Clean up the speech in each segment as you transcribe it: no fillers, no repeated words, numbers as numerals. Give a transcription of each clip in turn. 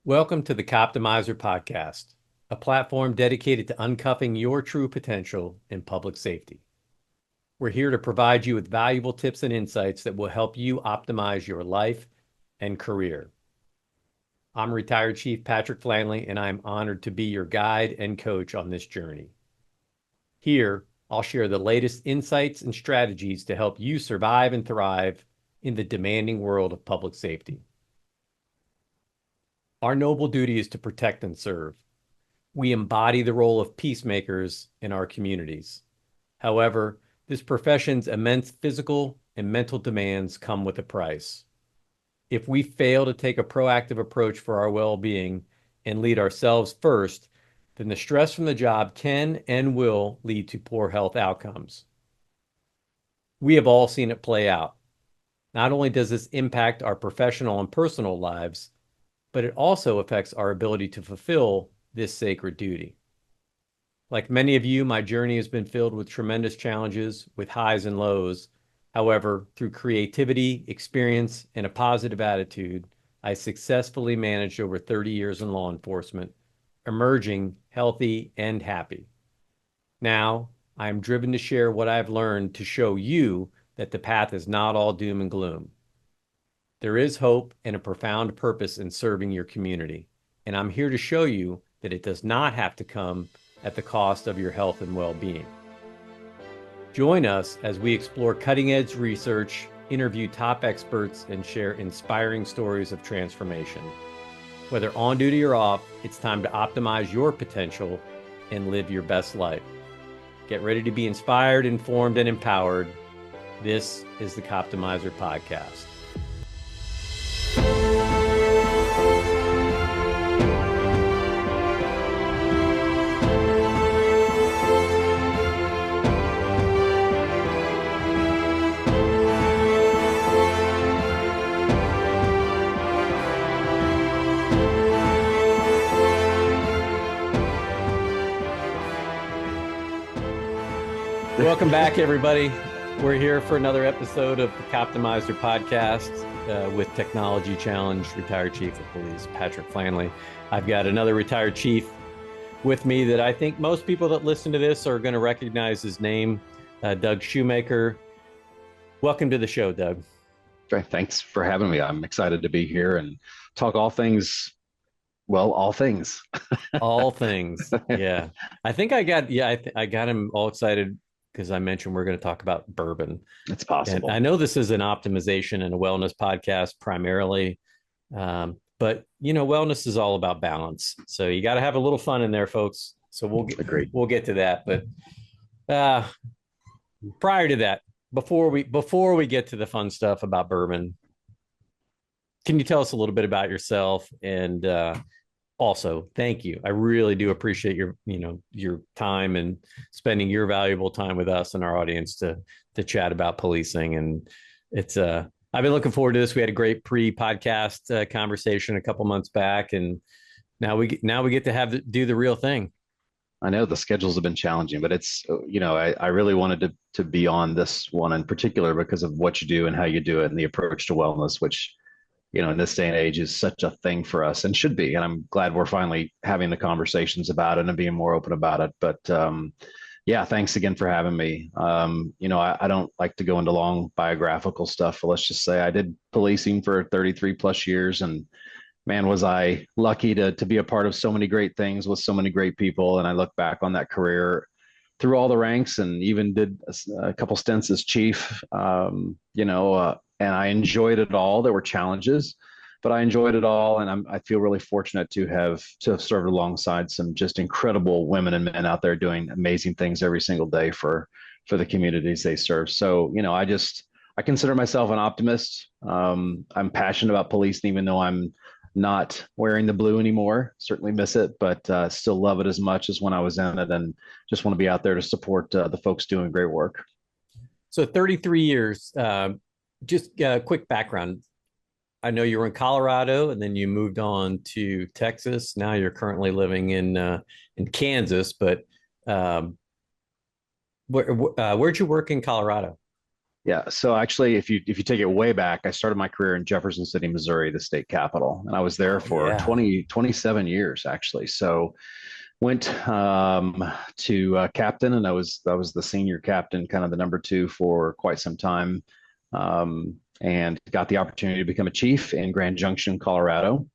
Welcome to the Coptimizer Podcast, a platform dedicated to uncuffing your true potential in public safety. We're here to provide you with valuable tips and insights that will help you optimize your life and career. I'm retired Chief Patrick Flannelly, and I'm honored to be your guide and coach on this journey. Here, I'll share the latest insights and strategies to help you survive and thrive in the demanding world of public safety. Our noble duty is to protect and serve. We embody the role of peacemakers in our communities. However, this profession's immense physical and mental demands come with a price. If we fail to take a proactive approach for our well-being and lead ourselves first, then the stress from the job can and will lead to poor health outcomes. We have all seen it play out. Not only does this impact our professional and personal lives, but it also affects our ability to fulfill this sacred duty. Like many of you, my journey has been filled with tremendous challenges, with highs and lows. However, through creativity, experience, and a positive attitude, I successfully managed over 30 years in law enforcement, emerging healthy and happy. Now, I am driven to share what I've learned to show you that the path is not all doom and gloom. There is hope and a profound purpose in serving your community, and I'm here to show you that it does not have to come at the cost of your health and well-being. Join us as we explore cutting-edge research, interview top experts, and share inspiring stories of transformation. Whether on duty or off, it's time to optimize your potential and live your best life. Get ready to be inspired, informed, and empowered. This is the Coptimizer Podcast. Welcome back, everybody. We're here for another episode of the Coptimizer Podcast with Technology Challenge retired Chief of Police Patrick Flannelly. I've got another retired chief with me that I think most people that listen to this are going to recognize his name, Doug Shoemaker. Welcome to the show, Doug. Thanks for having me. I'm excited to be here and talk all things. Well, all things. All things. Yeah. I think I got him all excited because I mentioned we're going to talk about bourbon. It's possible. And I know this is an optimization and a wellness podcast primarily, but wellness is all about balance. So you got to have a little fun in there, folks. So we'll get to that. But prior to that, before we get to the fun stuff about bourbon, can you tell us a little bit about yourself? And also, thank you. I really do appreciate your time and spending your valuable time with us and our audience to chat about policing. And it's I've been looking forward to this. We had a great pre-podcast conversation a couple months back, and now we get to do the real thing. I know the schedules have been challenging, but it's I really wanted to be on this one in particular because of what you do and how you do it and the approach to wellness, which in this day and age is such a thing for us and should be. And I'm glad we're finally having the conversations about it and being more open about it. But yeah, thanks again for having me. I don't like to go into long biographical stuff, but let's just say I did policing for 33 plus years. And man, was I lucky to be a part of so many great things with so many great people. And I look back on that career through all the ranks and even did a couple stints as chief, and I enjoyed it all. There were challenges, but I enjoyed it all. And I feel really fortunate to have served alongside some just incredible women and men out there doing amazing things every single day for the communities they serve. So, I consider myself an optimist. I'm passionate about policing, even though I'm not wearing the blue anymore. Certainly miss it, but still love it as much as when I was in it, and just want to be out there to support the folks doing great work. So 33 years, just a quick background. I know you were in Colorado and then you moved on to Texas. Now you're currently living in Kansas, but where'd you work in Colorado? Yeah. So actually, if you take it way back, I started my career in Jefferson City, Missouri, the state capital, and I was there Oh for yeah. 27 years actually. So went to captain, and I was the senior captain, kind of the number two for quite some time, and got the opportunity to become a chief in Grand Junction, Colorado,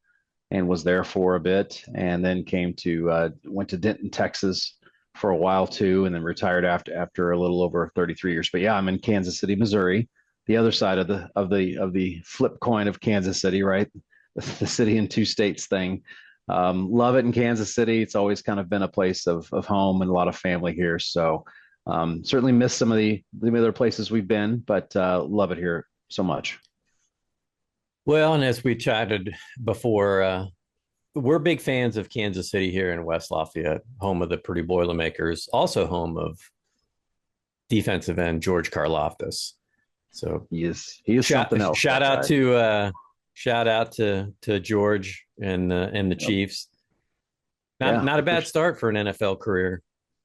and was there for a bit, and then came to went to Denton, Texas, for a while too, and then retired after a little over 33 years. But yeah, I'm in Kansas City, Missouri, the other side of the flip coin of Kansas City, right? The city in two states thing. Love it in Kansas City. It's always kind of been a place of home and a lot of family here. So certainly miss some of the other places we've been, but love it here so much. Well, and as we chatted before, we're big fans of Kansas City here in West Lafayette, home of the Purdue Boilermakers, also home of defensive end George Karlaftis. So He is something else. Shout out to George and the Yep. Chiefs. Yeah, Not a bad start for an NFL career.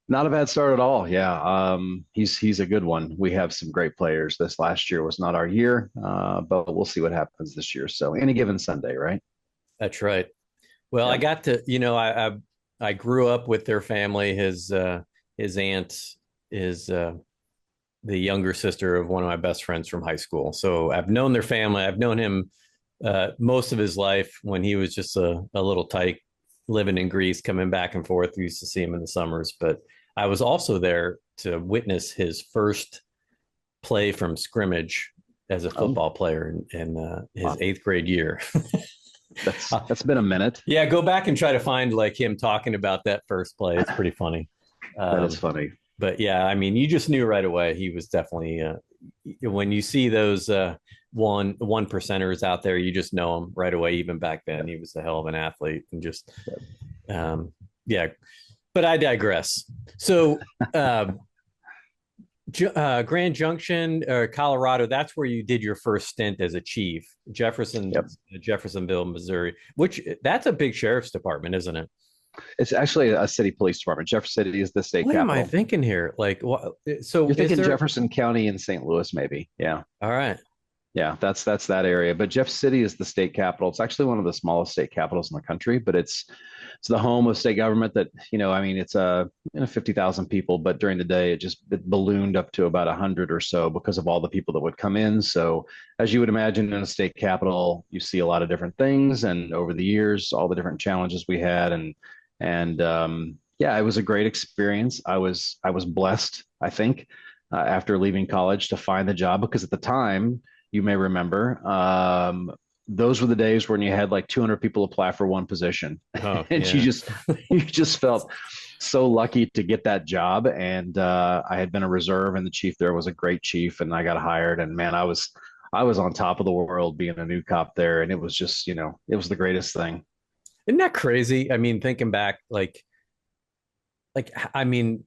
not a bad start at all. Yeah, he's a good one. We have some great players. This last year was not our year, but we'll see what happens this year. So any given Sunday, right? That's right. Well, I Yep. got to, I grew up with their family. His aunt is the younger sister of one of my best friends from high school. So I've known their family. I've known him most of his life when he was just a little tyke living in Greece, coming back and forth. We used to see him in the summers, but I was also there to witness his first play from scrimmage as a Oh, football player in his wow. eighth grade year. That's been a minute. Yeah, go back and try to find like him talking about that first play. It's pretty funny. That is Um, funny. but yeah, I mean, you just knew right away he was definitely when you see those one percenters out there, you just know him right away. Even back then, he was a hell of an athlete, and just um, yeah. But I digress. So Grand Junction, Colorado. That's where you did your first stint as a chief, Yep. Jeffersonville, Missouri. Which that's a big sheriff's department, isn't it? It's actually a city police department. Jefferson City is the state What am I capital. thinking here? Like, what? So You're is thinking there? Jefferson County in St. Louis, maybe. Yeah. All right. Yeah, that's that area. But Jeff City is the state capital. It's actually one of the smallest state capitals in the country, but it's the home of state government that, I mean, it's 50,000 people, but during the day it ballooned up to about 100 or so because of all the people that would come in. So as you would imagine in a state capital, you see a lot of different things, and over the years, all the different challenges we had, and yeah, it was a great experience. I was blessed, I think, after leaving college to find the job, because at the time, you may remember, those were the days when you had like 200 people apply for one position, Oh and you yeah. just felt so lucky to get that job. And I had been a reserve, and the chief there was a great chief, and I got hired. And man, I was on top of the world being a new cop there, and it was just, it was the greatest thing. Isn't that crazy? I mean, thinking back, I mean,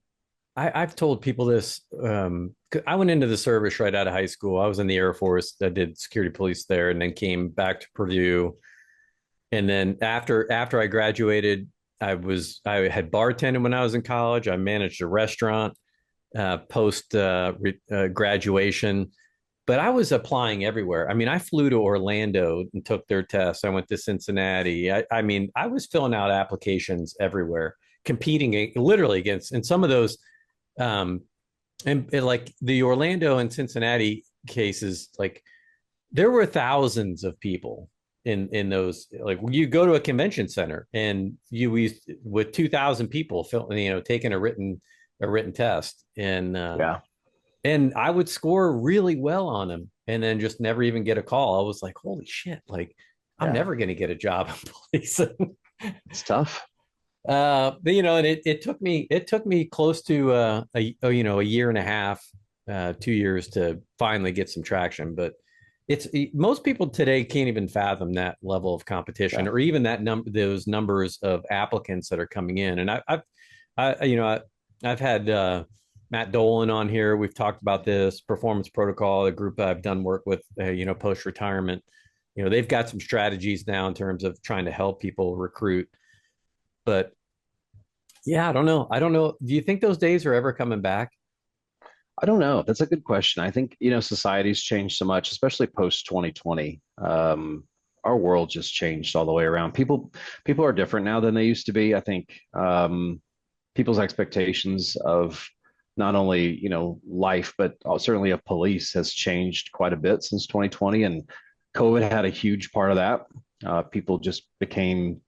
I've told people this. I went into the service right out of high school. I was in the Air Force. I did security police there, and then came back to Purdue. And then after I graduated, I had bartended when I was in college. I managed a restaurant post graduation, but I was applying everywhere. I mean, I flew to Orlando and took their tests. I went to Cincinnati. I mean, I was filling out applications everywhere, competing literally against, and some of those, um, and like the Orlando and Cincinnati cases, like there were thousands of people in those. Like you go to a convention center and with 2,000 people taking a written test, Yeah. and I would score really well on them, and then just never even get a call. I was like, holy shit, like I'm Yeah. never going to get a job in policing. It's tough. But and it took me close to a year and a half, 2 years to finally get some traction. But most people today can't even fathom that level of competition, Yeah. or even those numbers of applicants that are coming in. And I've had Matt Dolan on here. We've talked about this performance protocol, a group I've done work with, post retirement. They've got some strategies now in terms of trying to help people recruit. But yeah, I don't know. Do you think those days are ever coming back? I don't know. That's a good question. I think, society's changed so much, especially post 2020. Our world just changed all the way around. People are different now than they used to be. I think people's expectations of not only, life, but certainly of police has changed quite a bit since 2020. And COVID had a huge part of that. People just became,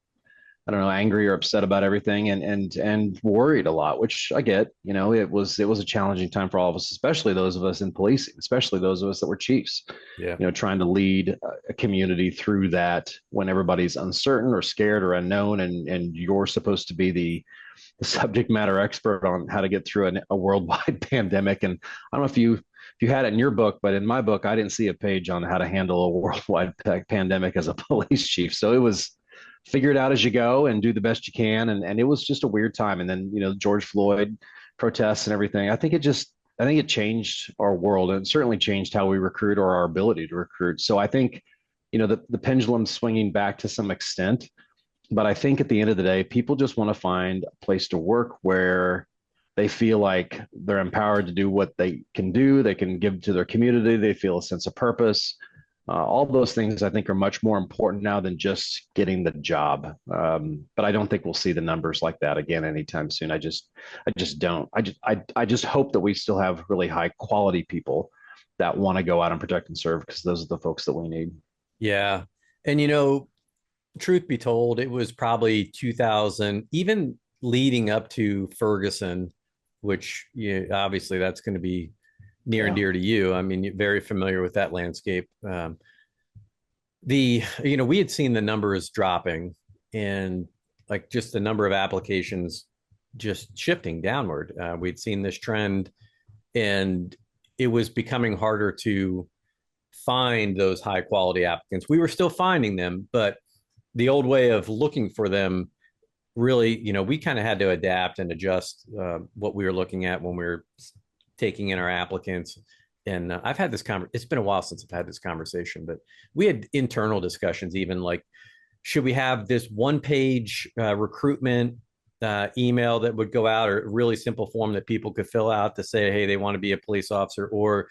I don't know, angry or upset about everything, and worried a lot, which I get. It was a challenging time for all of us, especially those of us in policing, especially those of us that were chiefs. Yeah. Trying to lead a community through that when everybody's uncertain or scared or unknown, and you're supposed to be the subject matter expert on how to get through a worldwide pandemic. And I don't know if you had it in your book, but in my book, I didn't see a page on how to handle a worldwide pandemic as a police chief. So it was figure it out as you go and do the best you can. And it was just a weird time. And then, George Floyd protests and everything. I think it changed our world, and it certainly changed how we recruit or our ability to recruit. So I think, the pendulum's swinging back to some extent, but I think at the end of the day, people just want to find a place to work where they feel like they're empowered to do what they can do. They can give to their community. They feel a sense of purpose. All those things I think are much more important now than just getting the job. But I don't think we'll see the numbers like that again anytime soon. I just don't. I just hope that we still have really high quality people that want to go out and protect and serve, because those are the folks that we need. Yeah. And, truth be told, it was probably 2000, even leading up to Ferguson, which obviously that's going to be near and dear to you. I mean, you're very familiar with that landscape. We had seen the numbers dropping, and like just the number of applications just shifting downward. We'd seen this trend, and it was becoming harder to find those high quality applicants. We were still finding them, but the old way of looking for them really, we kind of had to adapt and adjust what we were looking at when we were taking in our applicants. And I've had this it's been a while since I've had this conversation, but we had internal discussions, even like, should we have this one-page recruitment email that would go out, or a really simple form that people could fill out to say, hey, they want to be a police officer, or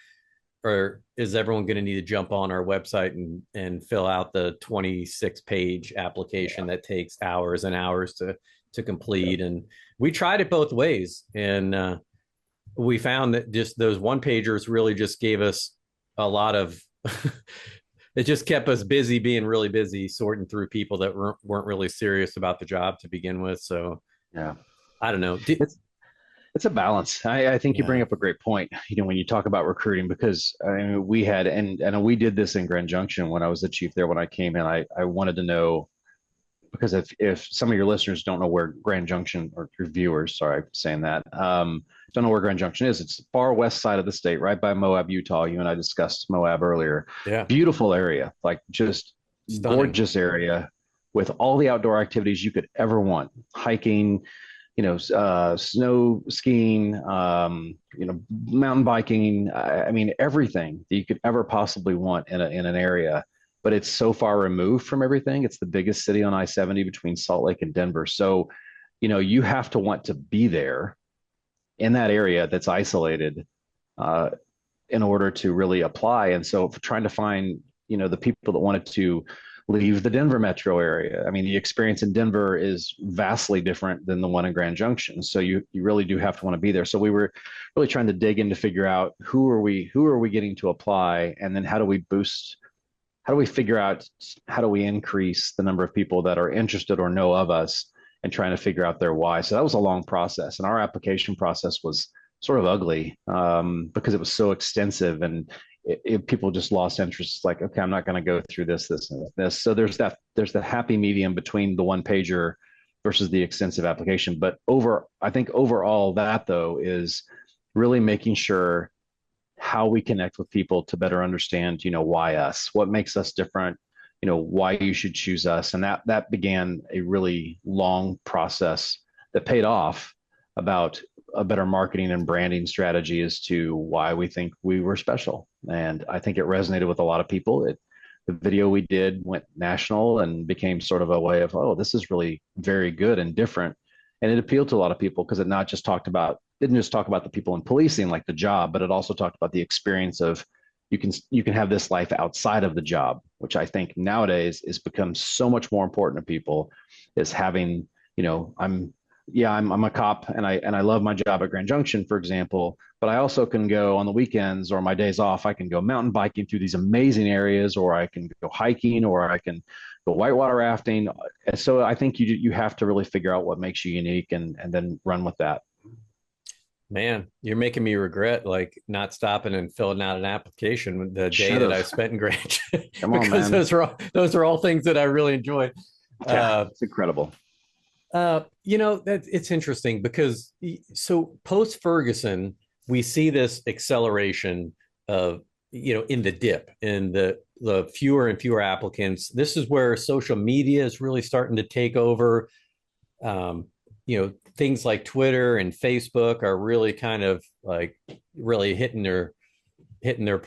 is everyone going to need to jump on our website and fill out the 26-page application that takes hours and hours to complete? And we tried it both ways, and we found that just those one pagers really just gave us a lot of it just kept us busy, being really busy sorting through people that weren't really serious about the job to begin with. So Yeah, I don't know. it's a balance. I think you bring up a great point, when you talk about recruiting, because we had, and we did this in Grand Junction when I was the chief there. When I came in, I wanted to know, because if some of your listeners don't know where Grand Junction, or your viewers, sorry, I'm saying that, don't know where Grand Junction is. It's far west side of the state, right by Moab, Utah. You and I discussed Moab earlier. Yeah. Beautiful area, like just Stunning. Gorgeous area with all the outdoor activities you could ever want. Hiking, snow skiing, mountain biking. I mean, everything that you could ever possibly want in an area. But it's so far removed from everything. It's the biggest city on I-70 between Salt Lake and Denver. So, you have to want to be there in that area that's isolated in order to really apply. And so trying to find, the people that wanted to leave the Denver metro area. I mean, the experience in Denver is vastly different than the one in Grand Junction. So you really do have to want to be there. So we were really trying to dig in to figure out who are we getting to apply, and then how do we figure out, how do we increase the number of people that are interested or know of us, and trying to figure out their why. So that was a long process, and our application process was sort of ugly because it was so extensive, and people just lost interest. It's like, okay, I'm not going to go through this, and this. So there's the happy medium between the one pager versus the extensive application. But I think overall that though is really making sure how we connect with people to better understand, why us, what makes us different, why you should choose us. And that began a really long process that paid off, about a better marketing and branding strategy as to why we think we were special. And I think it resonated with a lot of people. The video we did went national and became sort of a way of, oh, this is really very good and different. And it appealed to a lot of people because it not just talked about didn't just talk about the people in policing, like the job, but it also talked about the experience of you can have this life outside of the job, which I think nowadays is become so much more important to people, is having, I'm a cop and I love my job at Grand Junction, for example, but I also can go on the weekends or my days off, I can go mountain biking through these amazing areas, or I can go hiking, or I can go whitewater rafting. And so I think you have to really figure out what makes you unique and then run with that. Man, you're making me regret like not stopping and filling out an application the day that I spent in Grand Come on, because man. those are all things that I really enjoy. Yeah, it's incredible. That it's interesting because so post Ferguson, we see this acceleration of, in the dip in the fewer and fewer applicants. This is where social media is really starting to take over. Things like Twitter and Facebook are really kind of like really hitting their, their,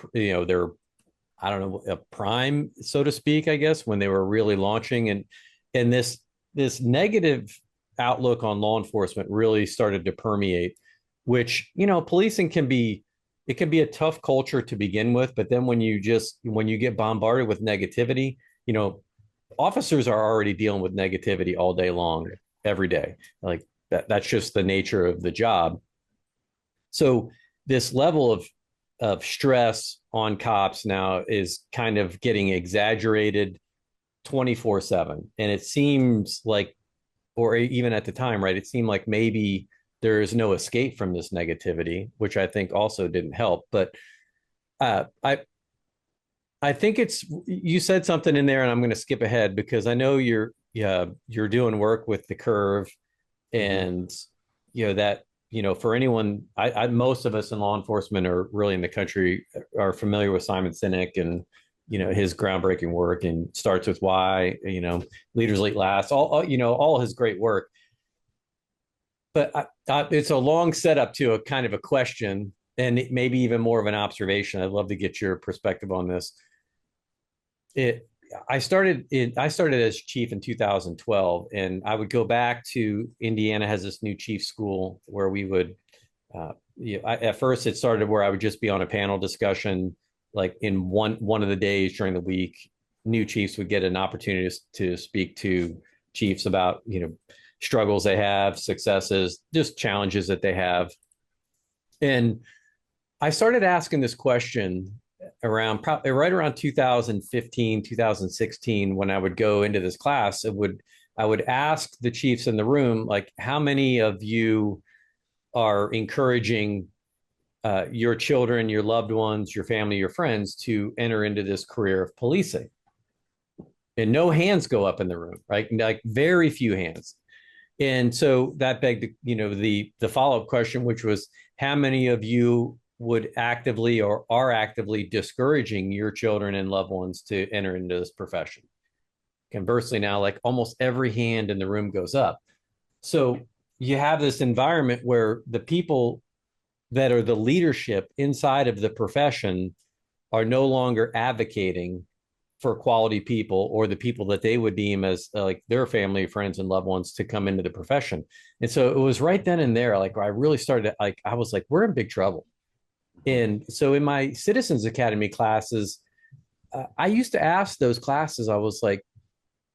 I don't know, a prime, so to speak, I guess, when they were really launching. And this negative outlook on law enforcement really started to permeate, which, policing can be a tough culture to begin with. But then when you get bombarded with negativity, officers are already dealing with negativity all day long, every day. Like that's just the nature of the job. So this level of stress on cops now is kind of getting exaggerated 24/7. And it seems like, or even at the time, right, it seemed like maybe there is no escape from this negativity, which I think also didn't help. But I think you said something in there, and I'm going to skip ahead because I know you're doing work with the curve, and for anyone, most of us in law enforcement are really in the country are familiar with Simon Sinek and his groundbreaking work, and Starts With Why, Leaders Lead Last, all his great work. But it's a long setup to a kind of a question, and maybe even more of an observation. I'd love to get your perspective on this. I started as chief in 2012, and I would go back to Indiana has this new chief school where we would, at first it started where I would just be on a panel discussion, like in one of the days during the week. New chiefs would get an opportunity to speak to chiefs about, struggles they have, successes, just challenges that they have. And I started asking this question right around 2015, 2016, when I would go into this class. I would ask the chiefs in the room, like, how many of you are encouraging your children, your loved ones, your family, your friends to enter into this career of policing? And no hands go up in the room, right? Like very few hands. And so that begged the follow-up question, which was, how many of you would actively or are actively discouraging your children and loved ones to enter into this profession? Conversely, now, like almost every hand in the room goes up. So you have this environment where the people that are the leadership inside of the profession are no longer advocating for quality people or the people that they would deem as like their family, friends, and loved ones to come into the profession. And so it was right then and there, like I really started, like, I was like, we're in big trouble. And so in my Citizens Academy classes, I used to ask those classes, I was like,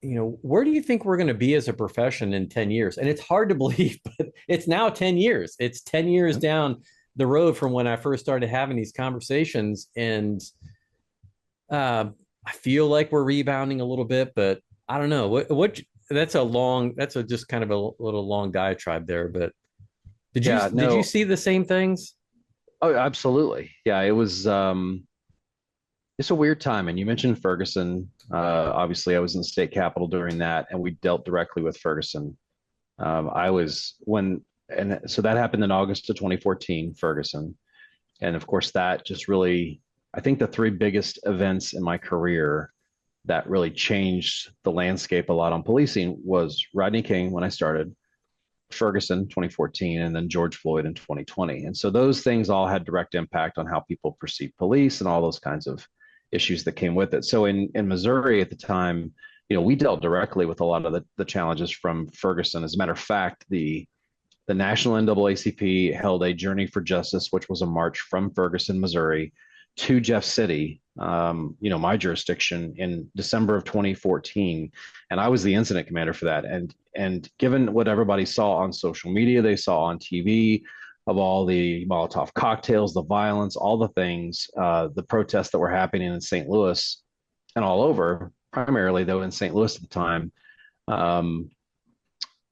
where do you think we're going to be as a profession in 10 years? And it's hard to believe, but it's now 10 years. It's 10 years down the road from when I first started having these conversations. And I feel like we're rebounding a little bit, but I don't know that's just kind of a little long diatribe there, but did you see the same things? Oh, absolutely. Yeah, it was it's a weird time. And you mentioned Ferguson. Obviously, I was in the state capitol during that, and we dealt directly with Ferguson. So that happened in August of 2014, Ferguson. And of course, that just really, I think the three biggest events in my career that really changed the landscape a lot on policing was Rodney King when I started, Ferguson 2014, and then George Floyd in 2020. And so those things all had direct impact on how people perceive police and all those kinds of issues that came with it. So in Missouri at the time, we dealt directly with a lot of the challenges from Ferguson. As a matter of fact, the the National NAACP held a Journey for Justice, which was a march from Ferguson, Missouri, to Jeff City, my jurisdiction, in December of 2014, and I was the incident commander for that. And given what everybody saw on social media, they saw on TV, of all the Molotov cocktails, the violence, all the things, the protests that were happening in St. Louis and all over, primarily though in St. Louis at the time,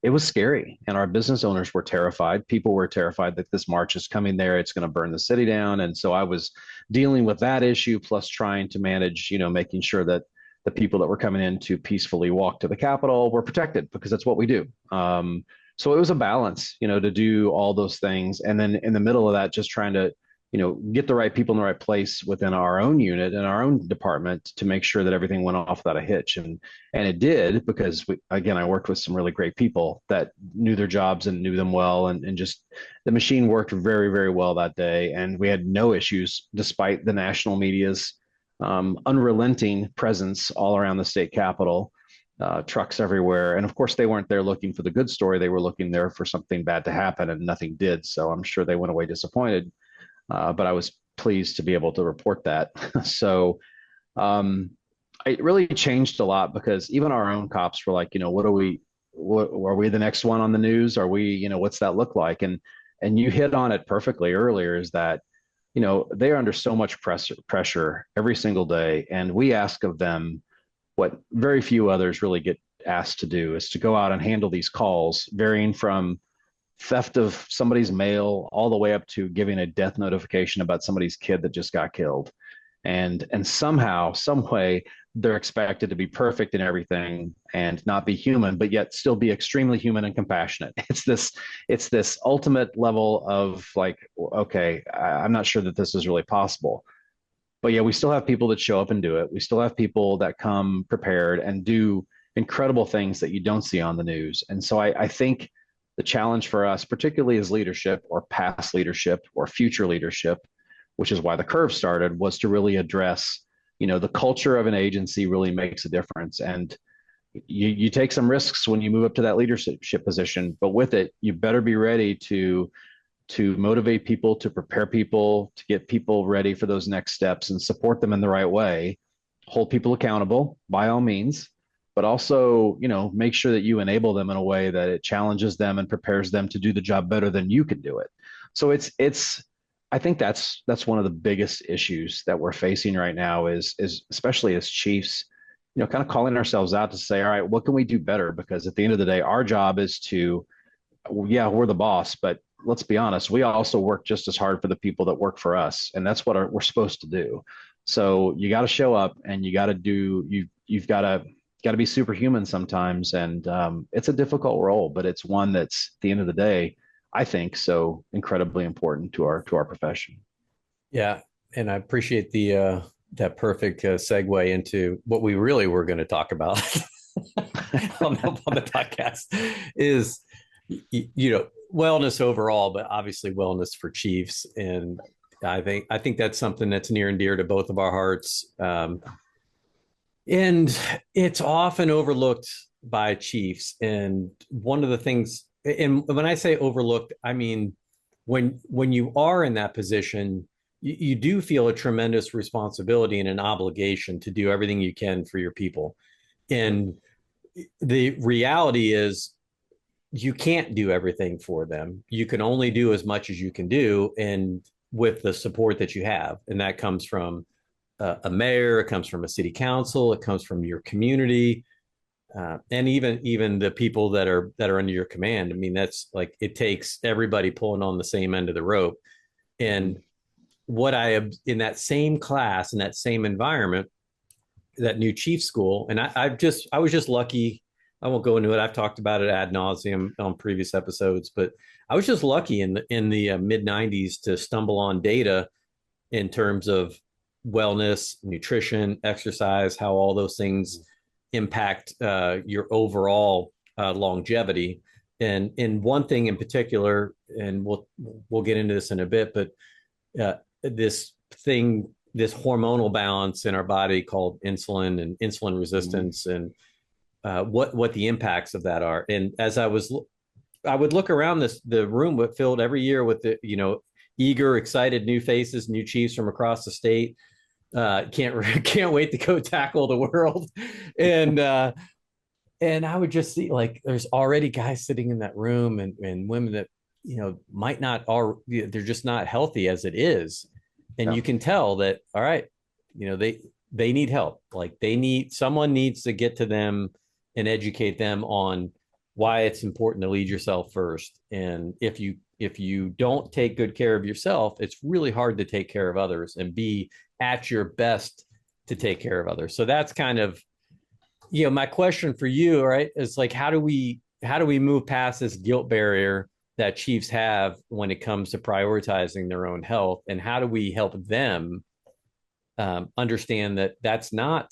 it was scary. And our business owners were terrified. People were terrified that this march is coming there. It's going to burn the city down. And so I was dealing with that issue, plus trying to manage, making sure that the people that were coming in to peacefully walk to the Capitol were protected, because that's what we do. So it was a balance, to do all those things. And then in the middle of that, just trying to, get the right people in the right place within our own unit and our own department to make sure that everything went off without a hitch. And it did, because I worked with some really great people that knew their jobs and knew them well. And just the machine worked very, very well that day. And we had no issues despite the national media's unrelenting presence all around the state capitol. Trucks everywhere. And of course, they weren't there looking for the good story. They were looking there for something bad to happen, and nothing did. So I'm sure they went away disappointed. But I was pleased to be able to report that. So it really changed a lot, because even our own cops were like, what are we the next one on the news? Are we, what's that look like? And you hit on it perfectly earlier, is that, they are under so much pressure every single day. And we ask of them what very few others really get asked to do, is to go out and handle these calls, varying from theft of somebody's mail all the way up to giving a death notification about somebody's kid that just got killed. And somehow, some way, they're expected to be perfect in everything and not be human, but yet still be extremely human and compassionate. It's this ultimate level of like, okay, I'm not sure that this is really possible. But yeah, we still have people that show up and do it. We still have people that come prepared and do incredible things that you don't see on the news. And so I think the challenge for us, particularly as leadership or past leadership or future leadership, which is why the curve started, was to really address, the culture of an agency really makes a difference. And you take some risks when you move up to that leadership position, but with it, you better be ready to motivate people, to prepare people, to get people ready for those next steps and support them in the right way, hold people accountable by all means, but also, make sure that you enable them in a way that it challenges them and prepares them to do the job better than you can do it. So I think that's one of the biggest issues that we're facing right now is especially as chiefs, kind of calling ourselves out to say, all right, what can we do better? Because at the end of the day, our job is to, yeah, we're the boss, but let's be honest, we also work just as hard for the people that work for us. And that's what we're supposed to do. So you got to show up, and you got to you've got to be superhuman sometimes. And it's a difficult role, but it's one that's, at the end of the day, I think, so incredibly important to our profession. Yeah. And I appreciate that perfect segue into what we really were going to talk about on the podcast is, wellness overall, but obviously wellness for chiefs. And I think that's something that's near and dear to both of our hearts. And it's often overlooked by chiefs. And one of the things, and when I say overlooked, I mean, when you are in that position, you do feel a tremendous responsibility and an obligation to do everything you can for your people. And the reality is, you can't do everything for them. You can only do as much as you can do, and with the support that you have. And that comes from a mayor, it comes from a city council, it comes from your community, and even the people that are under your command. I mean, that's like, it takes everybody pulling on the same end of the rope. And what in that same class, in that same environment, that new chief school, and I was just lucky. I won't go into it. I've talked about it ad nauseum on previous episodes, but I was just lucky in the mid 90s to stumble on data in terms of wellness, nutrition, exercise, how all those things impact your overall longevity. And in one thing in particular, and we'll get into this in a bit, but this hormonal balance in our body called insulin and insulin resistance, and what the impacts of that are. And as I was I would look around the room filled every year with the, eager, excited new faces, new chiefs from across the state. Can't wait to go tackle the world. And I would just see, like, there's already guys sitting in that room, and women that, might not, they're just not healthy as it is. And you can tell that, all right, they need help. Like, someone needs to get to them and educate them on why it's important to lead yourself first. And if you don't take good care of yourself, it's really hard to take care of others and be at your best to take care of others. So that's kind of, my question for you, right, is like, how do we move past this guilt barrier that chiefs have when it comes to prioritizing their own health, and how do we help them understand that that's not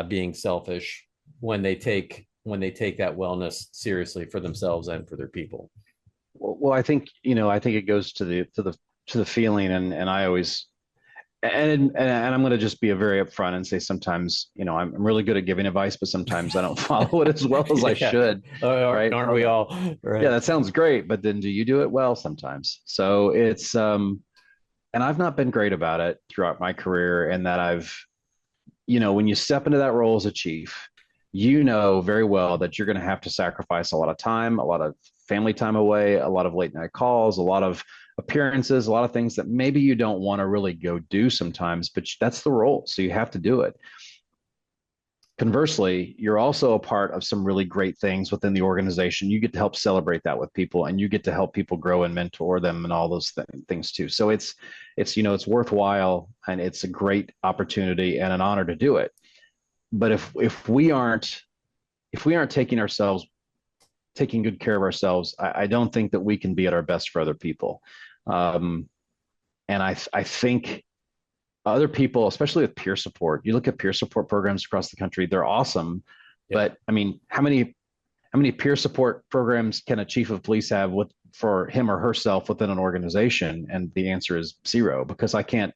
being selfish when they take that wellness seriously for themselves and for their people? Well, I think it goes to the feeling, and I always, and I'm going to just be very upfront and say sometimes, I'm really good at giving advice, but sometimes I don't follow it as well as I should. Right? Aren't we all? Right. Yeah, that sounds great, but then do you do it well sometimes? So it's and I've not been great about it throughout my career, and that when you step into that role as a chief, very well that you're going to have to sacrifice a lot of time, a lot of family time away, a lot of late night calls, a lot of appearances, a lot of things that maybe you don't want to really go do sometimes, but that's the role. So you have to do it. Conversely, you're also a part of some really great things within the organization. You get to help celebrate that with people, and you get to help people grow and mentor them and all those things too. So it's worthwhile, and it's a great opportunity and an honor to do it. But if we aren't taking good care of ourselves, I don't think that we can be at our best for other people. And I think other people, especially with peer support, you look at peer support programs across the country, they're awesome. Yeah. But I mean, how many peer support programs can a chief of police have for him or herself within an organization? And the answer is zero, because I could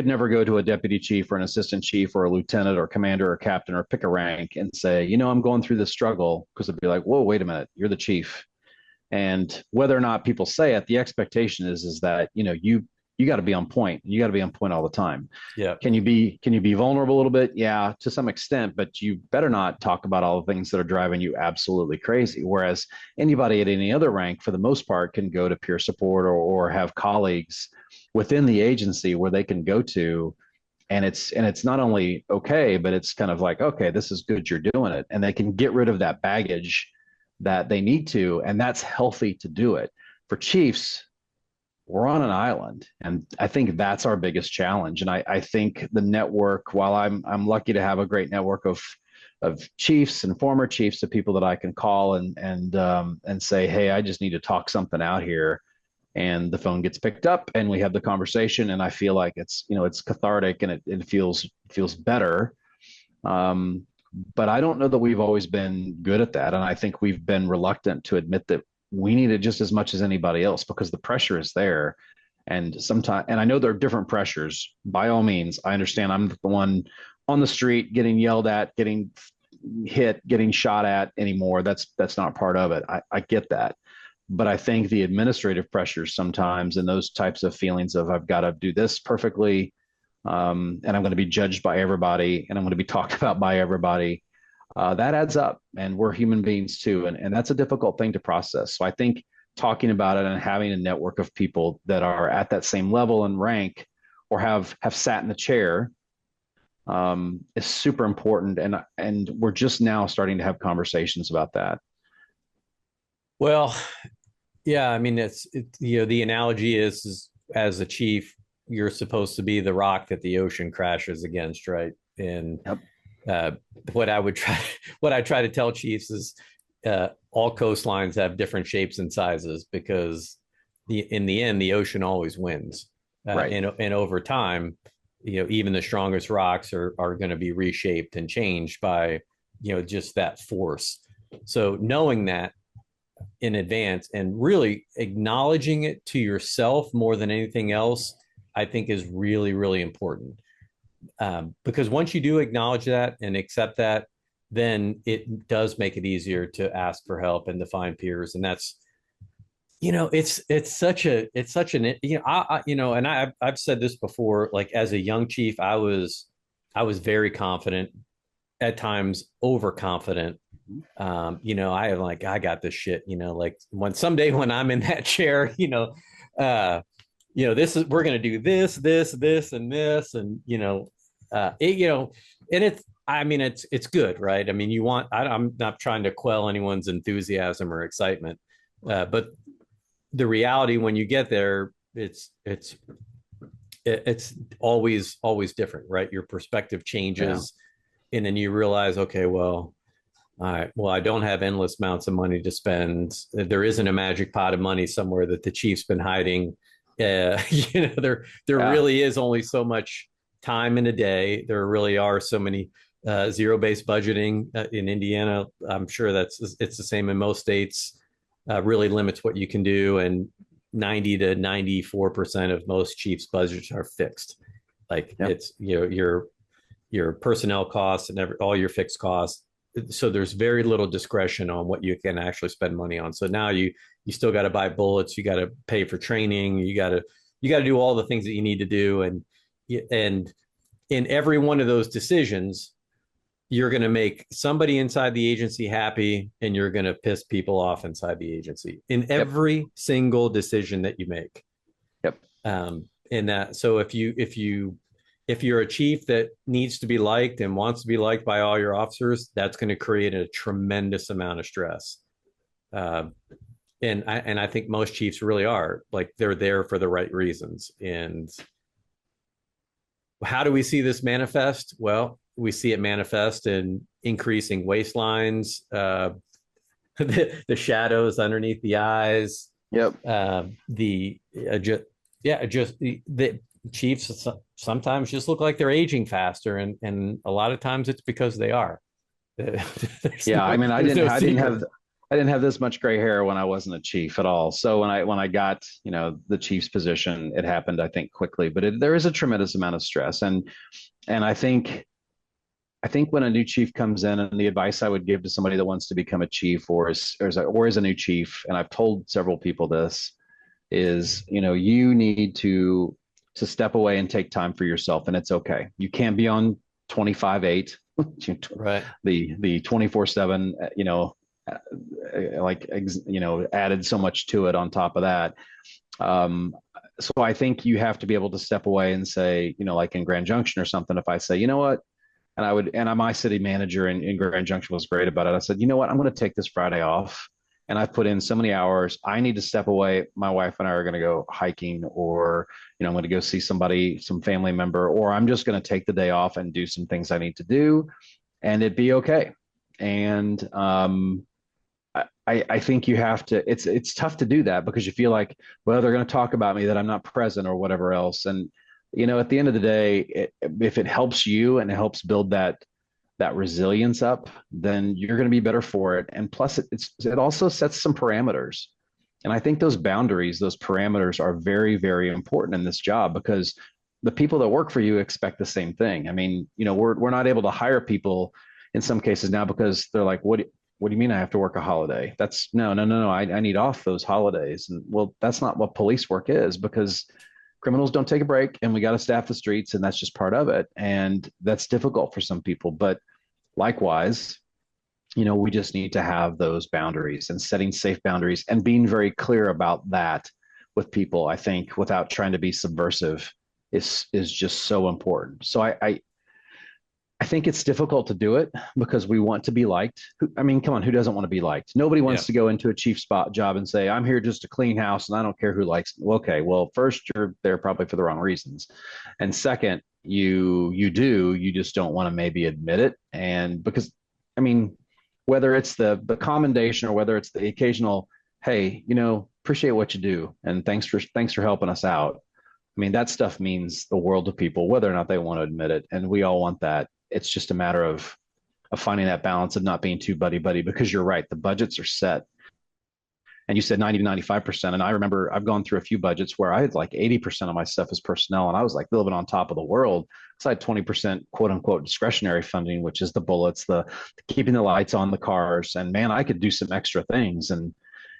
never go to a deputy chief or an assistant chief or a lieutenant or commander or captain or pick a rank and say, I'm going through this struggle, because it'd be like, whoa, wait a minute, you're the chief. And whether or not people say it, the expectation is that, you got to be on point. You got to be on point all the time. Yeah. Can you be vulnerable a little bit? Yeah, to some extent, but you better not talk about all the things that are driving you absolutely crazy. Whereas anybody at any other rank, for the most part, can go to peer support or have colleagues within the agency where they can go to, and it's not only okay, but it's kind of like, okay, this is good, you're doing it, and they can get rid of that baggage that they need to, and that's healthy to do it. For chiefs, we're on an island, and I think that's our biggest challenge. And I think the network, while I'm lucky to have a great network of chiefs and former chiefs, of people that I can call and say, hey, I just need to talk something out here, and the phone gets picked up and we have the conversation, and I feel like it's cathartic, and it feels better. But I don't know that we've always been good at that, and I think we've been reluctant to admit that we need it just as much as anybody else, because the pressure is there. And I know there are different pressures. By all means, I understand I'm the one on the street getting yelled at, getting hit, getting shot at anymore. That's not part of it. I get that. But I think the administrative pressures sometimes, and those types of feelings of, I've got to do this perfectly, and I'm going to be judged by everybody, and I'm going to be talked about by everybody, that adds up. And we're human beings too. And that's a difficult thing to process. So I think talking about it and having a network of people that are at that same level and rank, or have sat in the chair, is super important. And we're just now starting to have conversations about that. Well, yeah, I mean, the analogy is, as a chief, you're supposed to be the rock that the ocean crashes against, right? And yep. What I try to tell chiefs is, all coastlines have different shapes and sizes, because in the end, the ocean always wins. Right. And over time, even the strongest rocks are going to be reshaped and changed by, just that force. So knowing that in advance and really acknowledging it to yourself more than anything else, I think is really, really important. Because once you do acknowledge that and accept that, then it does make it easier to ask for help and to find peers. And that's it's such an, and I've said this before, like as a young chief, I was very confident, at times overconfident. I got this shit, like someday when I'm in that chair, uh, we're going to do this, and this, and, and it's good, right? I mean, I'm not trying to quell anyone's enthusiasm or excitement. But the reality when you get there, it's always different, right? Your perspective changes, and then you realize, okay, well, all right, well, I don't have endless amounts of money to spend. There isn't a magic pot of money somewhere that the chief's been hiding. There really is only so much time in a day. There really are so many zero-based budgeting in Indiana. I'm sure it's the same in most states. Really limits what you can do, and 90 to 94% of most chiefs' budgets are fixed. Like it's your personnel costs and all your fixed costs. So there's very little discretion on what you can actually spend money on. So now you still got to buy bullets, you got to pay for training, you got to do all the things that you need to do, and in every one of those decisions, you're going to make somebody inside the agency happy, and you're going to piss people off inside the agency in every single decision that you make. Yep. And that, so if you're a chief that needs to be liked and wants to be liked by all your officers, that's going to create a tremendous amount of stress. And I think most chiefs really are, like, they're there for the right reasons. And how do we see this manifest? Well, we see it manifest in increasing waistlines, the shadows underneath the eyes. Yep. The chiefs sometimes just look like they're aging faster, and a lot of times it's because they are. I didn't have this much gray hair when I wasn't a chief at all. So when I got the chief's position, it happened, I think, quickly. But there is a tremendous amount of stress, and I think when a new chief comes in, and the advice I would give to somebody that wants to become a chief or is a new chief, and I've told several people this, is you need to step away and take time for yourself, and it's okay. You can't be on 25/8, right? The 24/7, added so much to it on top of that. So I think you have to be able to step away and say, like in Grand Junction or something, if I say, you know what, and my city manager in Grand Junction was great about it. I said, you know what, I'm going to take this Friday off, and I've put in so many hours. I need to step away. My wife and I are going to go hiking, or, I'm going to go see somebody, some family member, or I'm just going to take the day off and do some things I need to do, and it'd be okay. And I think you have to, it's tough to do that, because you feel like, well, they're going to talk about me that I'm not present or whatever else. And, at the end of the day, if it helps you and it helps build that resilience up, then you're going to be better for it. And plus it also sets some parameters. And I think those boundaries, those parameters are very, very important in this job, because the people that work for you expect the same thing. I mean, we're not able to hire people in some cases now because they're like, what do you mean I have to work a holiday? That's no. I need off those holidays. And well, that's not what police work is, because criminals don't take a break, and we got to staff the streets, and that's just part of it. And that's difficult for some people. But likewise, we just need to have those boundaries, and setting safe boundaries and being very clear about that with people, I think, without trying to be subversive, is just so important. So I think it's difficult to do it because we want to be liked. I mean, come on, who doesn't want to be liked? Nobody wants to go into a chief spot job and say, I'm here just to clean house and I don't care who likes me. Well, okay, well, first, you're there probably for the wrong reasons. And second, you just don't want to maybe admit it. And because, I mean, whether it's the commendation or whether it's the occasional, hey, appreciate what you do, and thanks for helping us out. I mean, that stuff means the world to people, whether or not they want to admit it. And we all want that. It's just a matter of finding that balance of not being too buddy-buddy, because you're right. The budgets are set. And you said 90 to 95%. And I remember I've gone through a few budgets where I had like 80% of my stuff as personnel. And I was like living on top of the world. So I had 20% quote unquote discretionary funding, which is the bullets, the keeping the lights on the cars. And man, I could do some extra things. And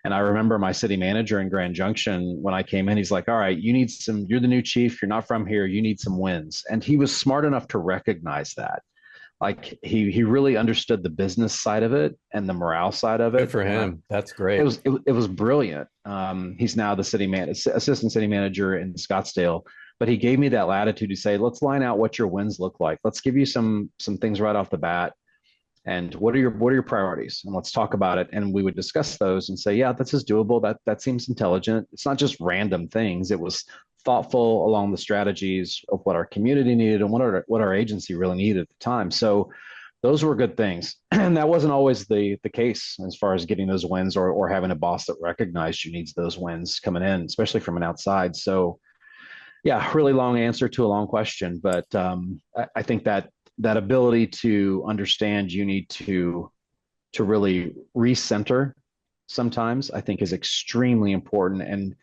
And I remember my city manager in Grand Junction, when I came in, he's like, all right, you're the new chief. You're not from here. You need some wins. And he was smart enough to recognize that. Like he really understood the business side of it and the morale side of Good it. for And him. That's great. it was brilliant. He's now the assistant city manager in Scottsdale, but he gave me that latitude to say, let's line out what your wins look like. Let's give you some things right off the bat. And what are your priorities? And let's talk about it. And we would discuss those and say, yeah, this is doable. That seems intelligent. It's not just random things. It was thoughtful along the strategies of what our community needed and what our agency really needed at the time. So those were good things. And that wasn't always the case as far as getting those wins or having a boss that recognized you needs those wins coming in, especially from an outside. So yeah, really long answer to a long question, but I think that ability to understand you need to really recenter sometimes, I think, is extremely important, and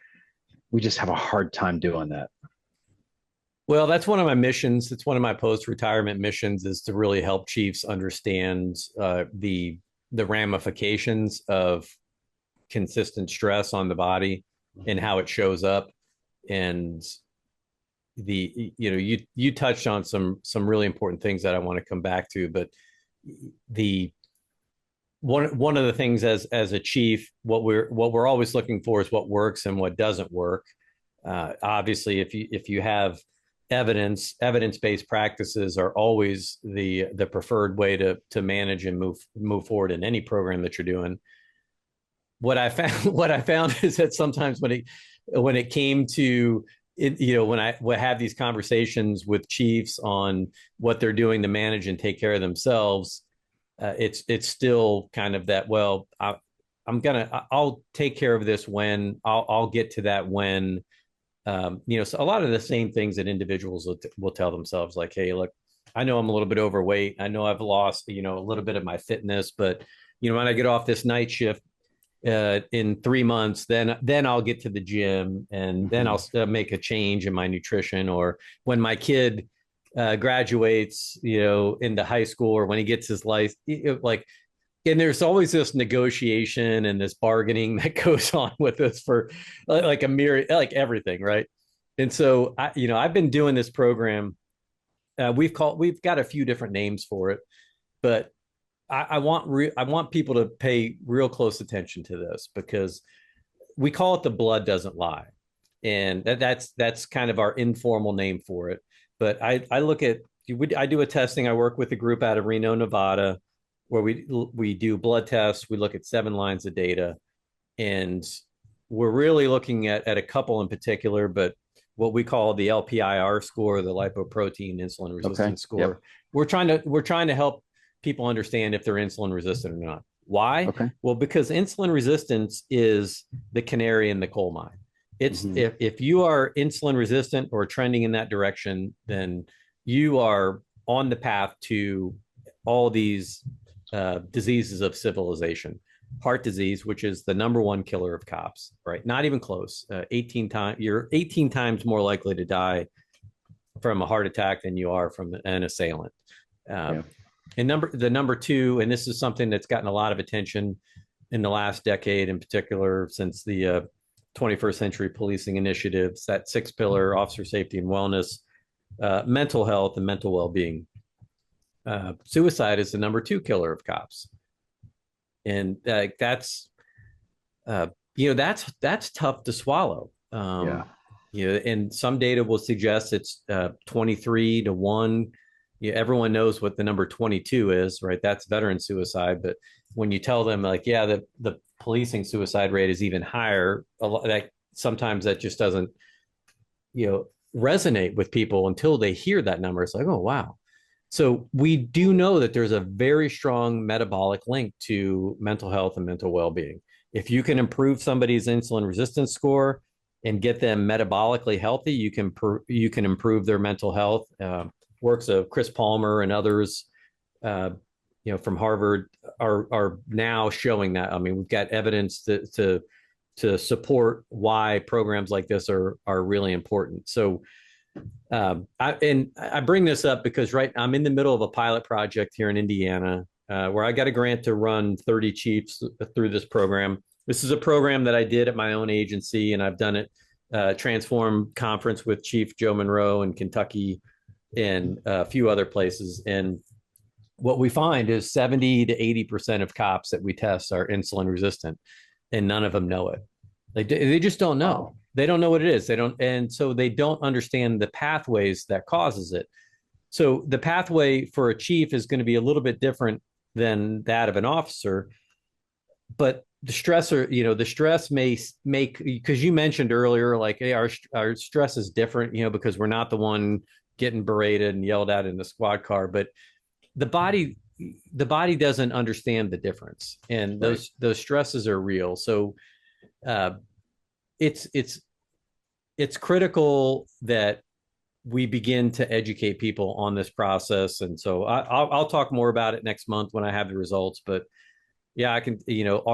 we just have a hard time doing that. Well, that's one of my missions. It's one of my post-retirement missions, is to really help chiefs understand the ramifications of consistent stress on the body and how it shows up. And you touched on some really important things that I want to come back to, but the one of the things as a chief, what we're always looking for is what works and what doesn't work. Obviously, if you have evidence-based practices are always the preferred way to manage and move forward in any program that you're doing. What I found is that sometimes when it came to it, when I would have these conversations with chiefs on what they're doing to manage and take care of themselves, it's still kind of that, well, I'll take care of this when I'll get to that when. So a lot of the same things that individuals will tell themselves, like, hey, look, I know I'm a little bit overweight. I know I've lost, a little bit of my fitness, but, when I get off this night shift in 3 months, then I'll get to the gym and then I'll make a change in my nutrition. Or when my kid graduates, into high school, or when he gets his license, and there's always this negotiation and this bargaining that goes on with us for like everything, right? And so I've been doing this program. We've got a few different names for it, but I want people to pay real close attention to this, because we call it the blood doesn't lie, and that's kind of our informal name for it. But I do a testing. I work with a group out of Reno, Nevada, where we do blood tests. We look at 7 lines of data, and we're really looking at a couple in particular, but what we call the LPIR score, the lipoprotein insulin resistance score. Yep. We're trying to help people understand if they're insulin resistant or not. Why? Okay. Well, because insulin resistance is the canary in the coal mine. It's if you are insulin resistant or trending in that direction, then you are on the path to all these diseases of civilization. Heart disease, which is the #1 killer of cops, right? Not even close. 18 times, you're 18 times more likely to die from a heart attack than you are from an assailant. And the number 2, and this is something that's gotten a lot of attention in the last decade, in particular since the 21st Century Policing Initiatives, that 6-pillar: officer safety and wellness, mental health, and mental well-being. Suicide is the #2 killer of cops, and that's tough to swallow. And some data will suggest it's 23 to 1. Everyone knows what the number 22 is, right? That's veteran suicide. But when you tell them, like, the policing suicide rate is even higher, sometimes that just doesn't resonate with people until they hear that number. It's like, oh wow. So we do know that there's a very strong metabolic link to mental health and mental well-being. If you can improve somebody's insulin resistance score and get them metabolically healthy, you can improve their mental health. Works of Chris Palmer and others, from Harvard are now showing that. I mean, we've got evidence to support why programs like this are really important. So. I bring this up because I'm in the middle of a pilot project here in Indiana, where I got a grant to run 30 chiefs through this program. This is a program that I did at my own agency, and I've done it Transform conference with Chief Joe Monroe in Kentucky and a few other places. And what we find is 70 to 80% of cops that we test are insulin resistant, and none of them know it. They just don't know. Wow. They don't know what it is. They don't, and so they don't understand the pathways that causes it. So the pathway for a chief is going to be a little bit different than that of an officer, but the stressor, the stress may make, because you mentioned earlier, like, hey, our stress is different, because we're not the one getting berated and yelled at in the squad car, but the body the body doesn't understand the difference, and those stresses are real. So uh, it's critical that we begin to educate people on this process. And so I'll talk more about it next month when I have the results. But yeah, I can, so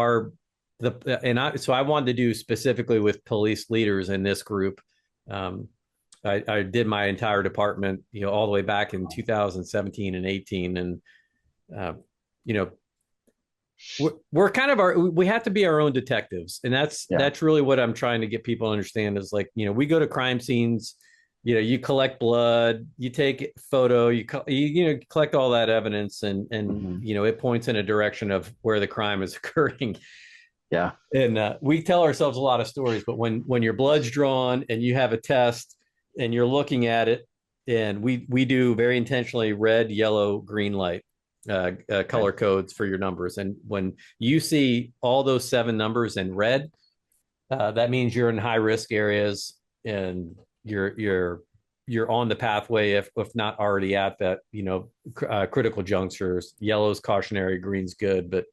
I wanted to do specifically with police leaders in this group. I did my entire department, all the way back in 2017 and 18. And, uh, you know, we're kind of we have to be our own detectives. And that's really what I'm trying to get people to understand is, like, we go to crime scenes, you collect blood, you take photo, you collect all that evidence, and it points in a direction of where the crime is occurring. Yeah. And we tell ourselves a lot of stories, but when your blood's drawn and you have a test and you're looking at it, and we do very intentionally red, yellow, green light color codes for your numbers. And when you see all those 7 numbers in red, that means you're in high risk areas, and you're on the pathway, if not already at that, critical junctures. Yellow's cautionary, green's good. But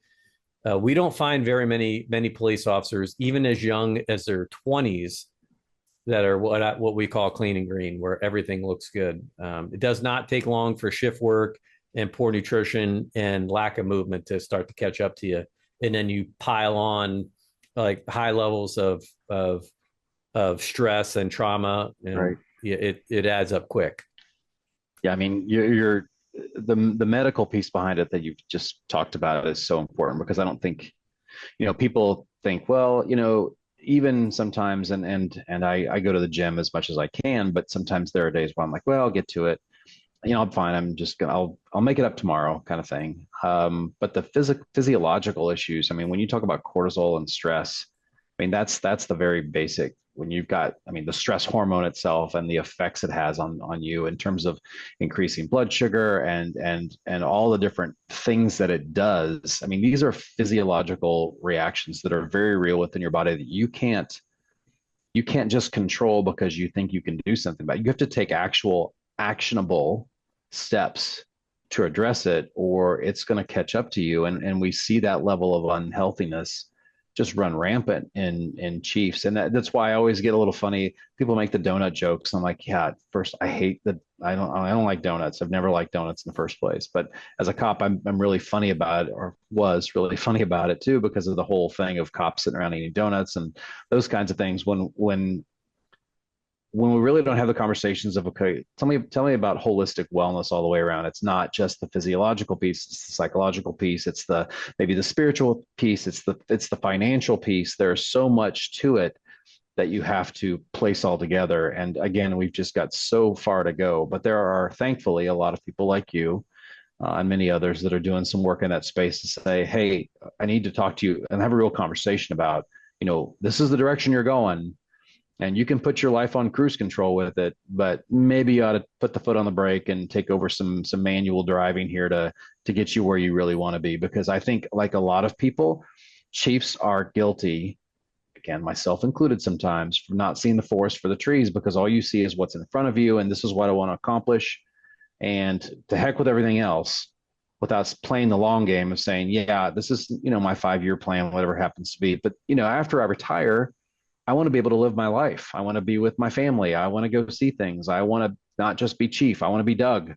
we don't find very many police officers, even as young as their 20s, that are what we call clean and green, where everything looks good. It does not take long for shift work and poor nutrition and lack of movement to start to catch up to you, and then you pile on like high levels of stress and trauma, and it adds up quick. Yeah, I mean, you're the medical piece behind it that you've just talked about is so important, because I don't think, people think, well, even sometimes, and I go to the gym as much as I can, but sometimes there are days where I'm like, well, I'll get to it. I'm fine. I'm just gonna, I'll make it up tomorrow, kind of thing. But the physiological issues, I mean, when you talk about cortisol and stress, I mean, that's the very basic. When you've got, I mean, the stress hormone itself and the effects it has on you in terms of increasing blood sugar and all the different things that it does. I mean, these are physiological reactions that are very real within your body that you can't just control because you think you can do something about it. You have to take actual actionable steps to address it, or it's going to catch up to you. And we see that level of unhealthiness just run rampant in chiefs. And that's why I always get a little funny. People make the donut jokes. I'm like, yeah, first, I don't like donuts. I've never liked donuts in the first place. But as a cop, I'm really funny about it, or was really funny about it too, because of the whole thing of cops sitting around eating donuts and those kinds of things. When we really don't have the conversations of, okay, tell me about holistic wellness all the way around. It's not just the physiological piece, it's the psychological piece, it's maybe the spiritual piece, it's the financial piece. There's so much to it that you have to place all together. And again, we've just got so far to go, but there are thankfully a lot of people like you and many others that are doing some work in that space to say, hey, I need to talk to you and have a real conversation about, this is the direction you're going. And you can put your life on cruise control with it, but maybe you ought to put the foot on the brake and take over some manual driving here to get you where you really want to be. Because I think, like a lot of people, chiefs are guilty, again, myself included sometimes, for not seeing the forest for the trees, because all you see is what's in front of you, and this is what I want to accomplish, and to heck with everything else, without playing the long game of saying, yeah, this is, my 5-year plan, whatever happens to be. But, after I retire, I want to be able to live my life. I want to be with my family. I want to go see things. I want to not just be chief. I want to be Doug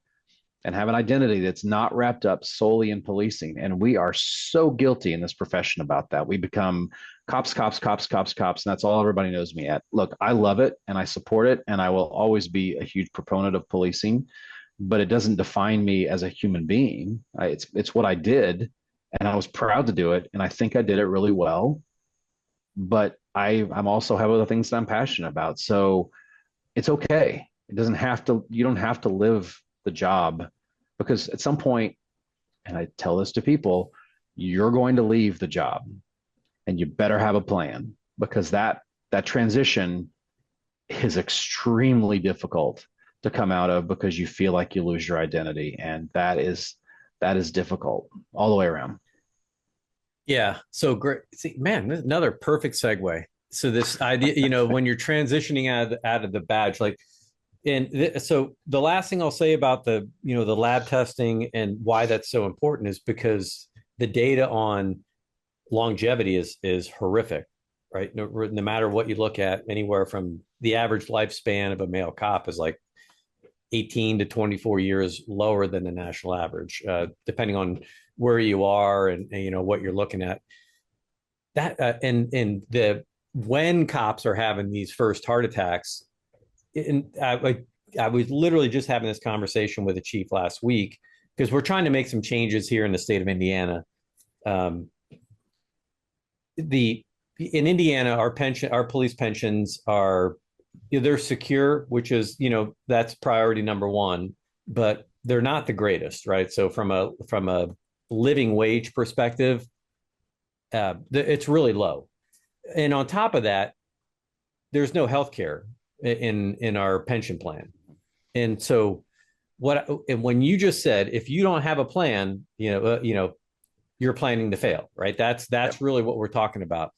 and have an identity that's not wrapped up solely in policing. And we are so guilty in this profession about that. We become cops, and that's all everybody knows me at. Look, I love it and I support it, and I will always be a huge proponent of policing, but it doesn't define me as a human being. It's what I did, and I was proud to do it, and I think I did it really well. but I'm also have other things that I'm passionate about. So it's okay. It doesn't have to, you don't have to live the job, because at some point, and I tell this to people, you're going to leave the job, and you better have a plan, because that transition is extremely difficult to come out of, because you feel like you lose your identity, and that is difficult all the way around. Yeah. So great. See, man, another perfect segue. So this idea, you know, when you're transitioning out of the badge, like, so the last thing I'll say about the, you know, the lab testing and why that's so important is because the data on longevity is horrific, right? No matter what you look at, anywhere from the average lifespan of a male cop is like 18 to 24 years lower than the national average, depending on where you are and you know what you're looking at. That and the when cops are having these first heart attacks, and I was literally just having this conversation with the chief last week because we're trying to make some changes here in the state of Indiana. Um, the in Indiana, our police pensions are, you know, they're secure, which is, you know, that's priority number one, but they're not the greatest, right? So from a living wage perspective, it's really low, and on top of that, there's no health care in our pension plan, and so and when you just said if you don't have a plan, you're planning to fail, right? That's really what we're talking about.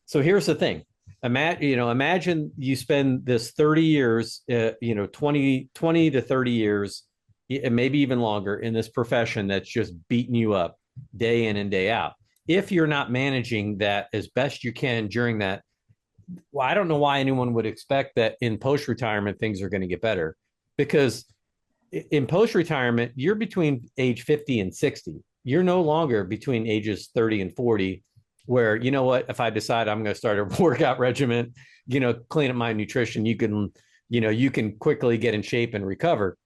So here's the thing. Imagine you spend this 30 years, 20 to 30 years, and maybe even longer in this profession that's just beating you up day in and day out. If you're not managing that as best you can during that, well, I don't know why anyone would expect that in post-retirement things are going to get better, because in post-retirement, you're between age 50 and 60. You're no longer between ages 30 and 40, where, you know what, if I decide I'm going to start a workout regimen, clean up my nutrition, you can quickly get in shape and recover.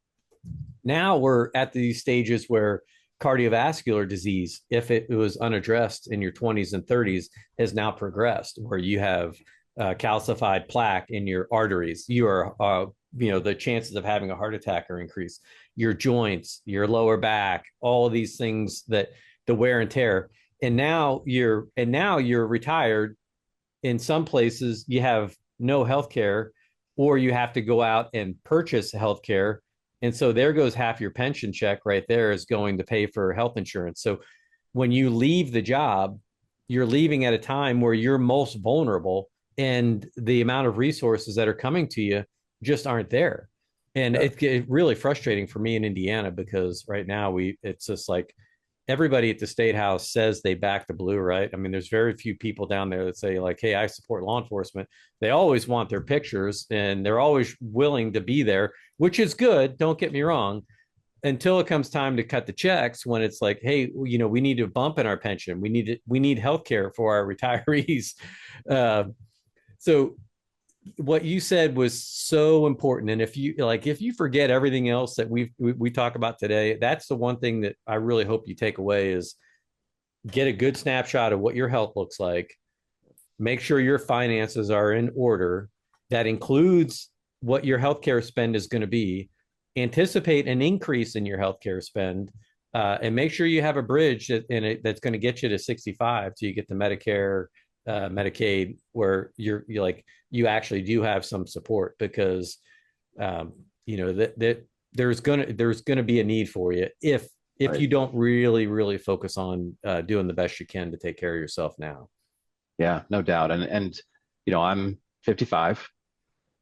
Now we're at these stages where cardiovascular disease, if it was unaddressed in your 20s and 30s, has now progressed, where you have calcified plaque in your arteries. You are, the chances of having a heart attack are increased. Your joints, your lower back, all of these things, that the wear and tear. And now you're retired. In some places, you have no health care, or you have to go out and purchase health care. And so there goes half your pension check right there is going to pay for health insurance. So when you leave the job, you're leaving at a time where you're most vulnerable, and the amount of resources that are coming to you just aren't there. And it's really frustrating for me in Indiana, because right now it's just like everybody at the state house says they back the blue, right? I mean, there's very few people down there that say like, hey, I support law enforcement. They always want their pictures, and they're always willing to be there, which is good. Don't get me wrong, until it comes time to cut the checks, when it's like, hey, we need a bump in our pension. We need health care for our retirees. So what you said was so important. And if you forget everything else that we talk about today, that's the one thing that I really hope you take away is get a good snapshot of what your health looks like. Make sure your finances are in order. That includes what your healthcare spend is going to be. Anticipate an increase in your healthcare spend, and make sure you have a bridge that's going to get you to 65 till you get to Medicare, Medicaid, where you actually do have some support, because that there's gonna be a need for you if right. You don't really focus on doing the best you can to take care of yourself now. Yeah, no doubt. And I'm 55,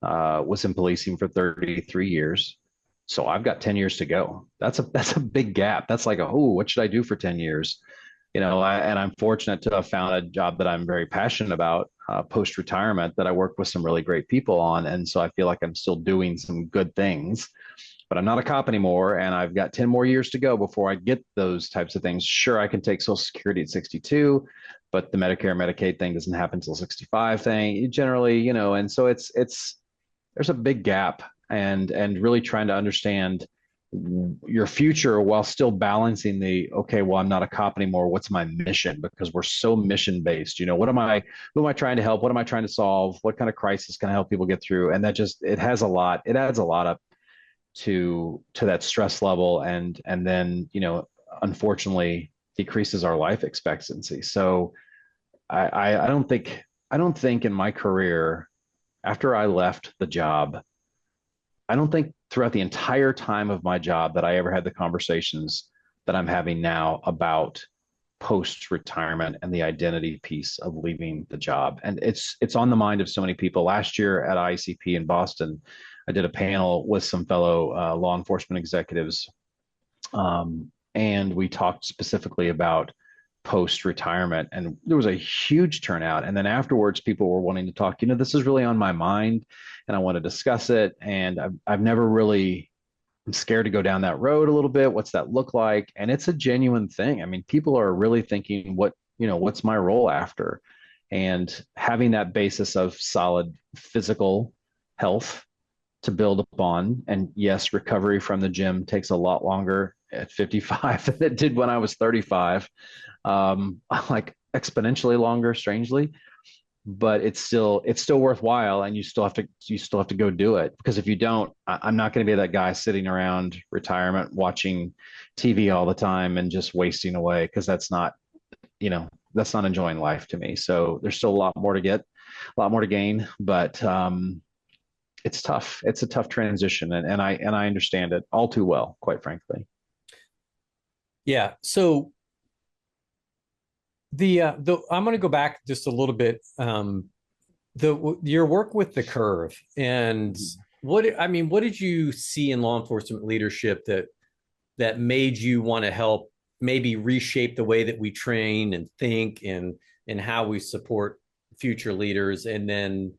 was in policing for 33 years. So I've got 10 years to go. That's a big gap. That's like, what should I do for 10 years? And I'm fortunate to have found a job that I'm very passionate about post-retirement, that I work with some really great people on. And so I feel like I'm still doing some good things, but I'm not a cop anymore. And I've got 10 more years to go before I get those types of things. Sure, I can take Social Security at 62, but the Medicare, Medicaid thing doesn't happen until 65 thing generally, and so there's a big gap, and really trying to understand your future while still balancing okay, well, I'm not a cop anymore. What's my mission? Because we're so mission based. Who am I trying to help? What am I trying to solve? What kind of crisis can I help people get through? And it adds a lot up to that stress level. And then, unfortunately decreases our life expectancy. So I don't think in my career, after I left the job, I don't think throughout the entire time of my job that I ever had the conversations that I'm having now about post retirement and the identity piece of leaving the job. And it's on the mind of so many people. Last year at ICP in Boston, I did a panel with some fellow law enforcement executives, and we talked specifically about post retirement, and there was a huge turnout. And then afterwards, people were wanting to talk. This is really on my mind, and I want to discuss it. And I've never really. I'm scared to go down that road a little bit. What's that look like? And it's a genuine thing. I mean, people are really thinking, what's my role after? And having that basis of solid physical health to build upon. And yes, recovery from the gym takes a lot longer at 55 than it did when I was 35. Like exponentially longer, strangely, but it's still worthwhile, and you still have to go do it, because if you don't, I'm not going to be that guy sitting around retirement watching TV all the time and just wasting away, because that's not enjoying life to me. So there's still a lot more to get, a lot more to gain, but it's tough. It's a tough transition, and I understand it all too well, quite frankly. Yeah. So I'm going to go back just a little bit. Your work with the curve, and what did you see in law enforcement leadership that made you want to help maybe reshape the way that we train and think and how we support future leaders? And then,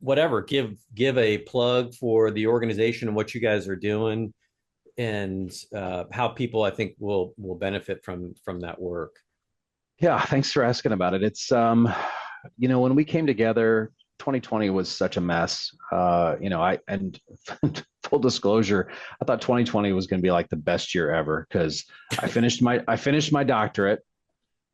whatever, give a plug for the organization and what you guys are doing, and how people, I think, will benefit from that work. Yeah, thanks for asking about it. It's when we came together, 2020 was such a mess. And full disclosure, I thought 2020 was going to be like the best year ever, because I finished my doctorate,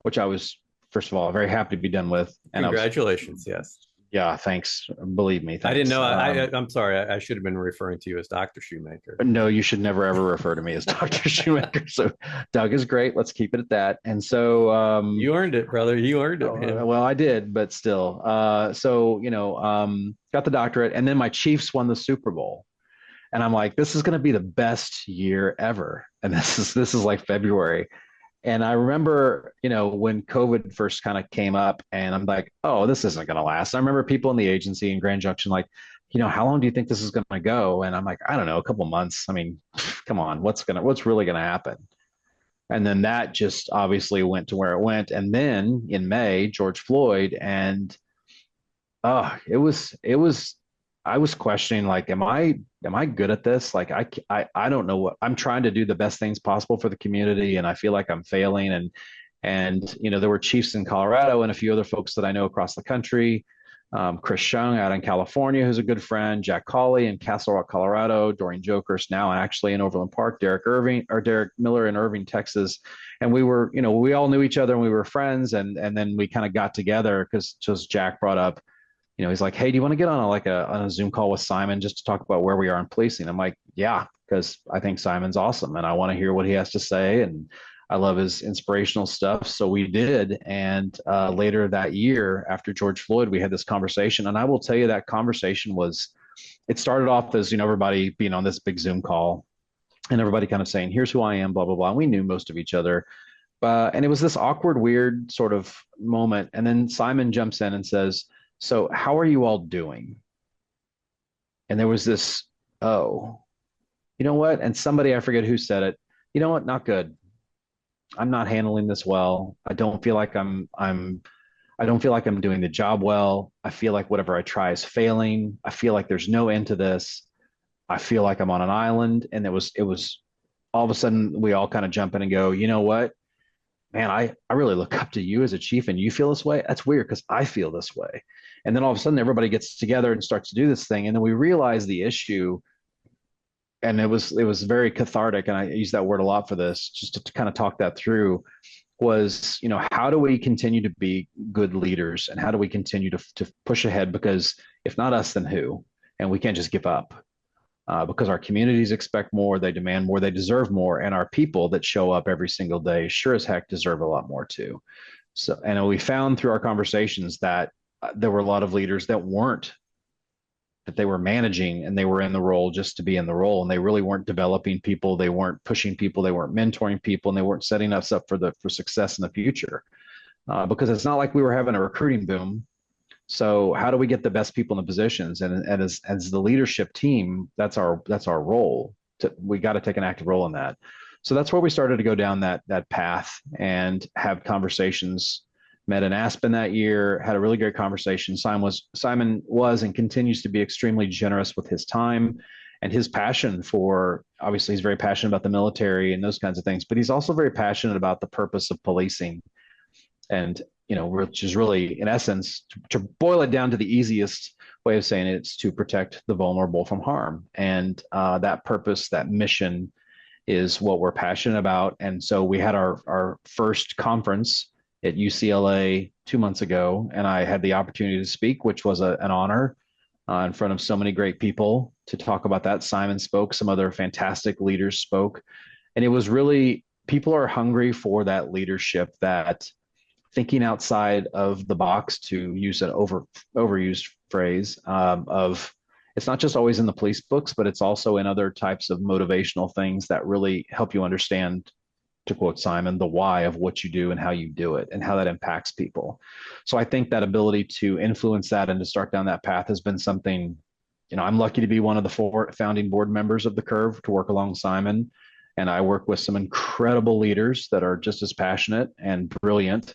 which I was, first of all, very happy to be done with. And congratulations. Yes. Yeah, thanks. Believe me. Thanks. I didn't know. I'm sorry. I should have been referring to you as Dr. Shoemaker. No, you should never, ever refer to me as Dr. Shoemaker. So Doug is great. Let's keep it at that. And so you earned it, brother. You earned it. Man. Well, I did, but still. Got the doctorate, and then my Chiefs won the Super Bowl. And I'm like, this is going to be the best year ever. And this is like February. And I remember, when COVID first kind of came up, and I'm like, oh, this isn't going to last. I remember people in the agency in Grand Junction, like, how long do you think this is going to go? And I'm like, I don't know, a couple months. I mean, come on, what's really going to happen? And then that just obviously went to where it went. And then in May, George Floyd, and I was questioning, like, am I good at this? Like, I don't know what I'm trying to do, the best things possible for the community, and I feel like I'm failing. And there were chiefs in Colorado and a few other folks that I know across the country. Chris Shung out in California, who's a good friend, Jack Colley in Castle Rock, Colorado, Dorian Jokers now actually in Overland Park, Derek Miller in Irving, Texas. And we were, we all knew each other and we were friends. And then we kind of got together because just Jack brought up, he's like, hey, do you want to get on a Zoom call with Simon just to talk about where we are in policing? I'm like, yeah, because I think Simon's awesome and I want to hear what he has to say. And I love his inspirational stuff. So we did. And later that year, after George Floyd, we had this conversation. And I will tell you, that conversation it started off as, everybody being on this big Zoom call and everybody kind of saying, here's who I am, blah, blah, blah. And we knew most of each other. And it was this awkward, weird sort of moment. And then Simon jumps in and says, so how are you all doing? And there was this, oh, you know what? And somebody, I forget who said it, you know what? Not good. I'm not handling this well. I don't feel like I'm doing the job well. I feel like whatever I try is failing. I feel like there's no end to this. I feel like I'm on an island. And it was all of a sudden we all kind of jump in and go, you know what? Man, I really look up to you as a chief and you feel this way. That's weird because I feel this way. And then all of a sudden everybody gets together and starts to do this thing. And then we realize the issue and it was very cathartic, and I use that word a lot for this, just to kind of talk that through. Was, how do we continue to be good leaders, and how do we continue to push ahead? Because if not us, then who? And we can't just give up, because our communities expect more, they demand more, they deserve more, and our people that show up every single day sure as heck deserve a lot more too. So, and we found through our conversations that there were a lot of leaders that they were managing, and they were in the role just to be in the role, and they really weren't developing people, they weren't pushing people, they weren't mentoring people, and they weren't setting us up for success in the future. Because it's not like we were having a recruiting boom. So how do we get the best people in the positions? And as the leadership team, that's our role. We got to take an active role in that. So that's where we started to go down that path and have conversations. Met in Aspen that year, had a really great conversation. Simon was and continues to be extremely generous with his time and his passion for, obviously he's very passionate about the military and those kinds of things, but he's also very passionate about the purpose of policing. And, which is really, in essence, to boil it down to the easiest way of saying it, it's to protect the vulnerable from harm. And that purpose, that mission is what we're passionate about. And so we had our first conference at UCLA 2 months ago, and I had the opportunity to speak, which was an honor, in front of so many great people to talk about that. Simon spoke, some other fantastic leaders spoke, and it was really, people are hungry for that leadership, that thinking outside of the box, to use an overused phrase, of it's not just always in the police books, but it's also in other types of motivational things that really help you understand, to quote Simon, the why of what you do and how you do it and how that impacts people. So I think that ability to influence that and to start down that path has been something, I'm lucky to be one of the 4 founding board members of the Curve, to work along Simon. And I work with some incredible leaders that are just as passionate and brilliant.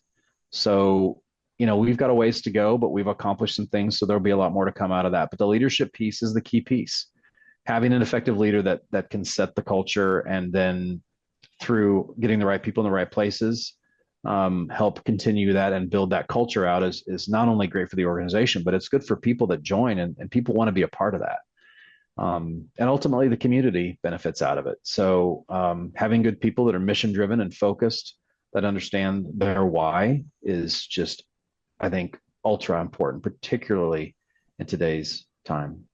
So, we've got a ways to go, but we've accomplished some things. So there'll be a lot more to come out of that. But the leadership piece is the key piece. Having an effective leader that can set the culture, and then through getting the right people in the right places, help continue that and build that culture out, is not only great for the organization, but it's good for people that join, and people want to be a part of that. And ultimately the community benefits out of it. So having good people that are mission driven and focused, that understand their why, is just, I think, ultra important, particularly in today's time.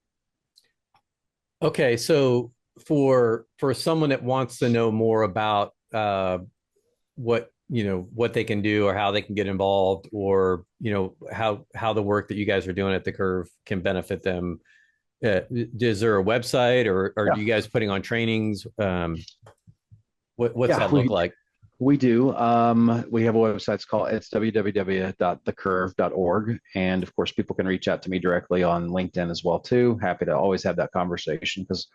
Okay, so for someone that wants to know more about what they can do, or how they can get involved, or how the work that you guys are doing at the Curve can benefit them, is there a website, or are you guys putting on trainings? What's that look like? We do. We have a website. It's www.thecurve.org. And of course, people can reach out to me directly on LinkedIn as well too. Happy to always have that conversation, because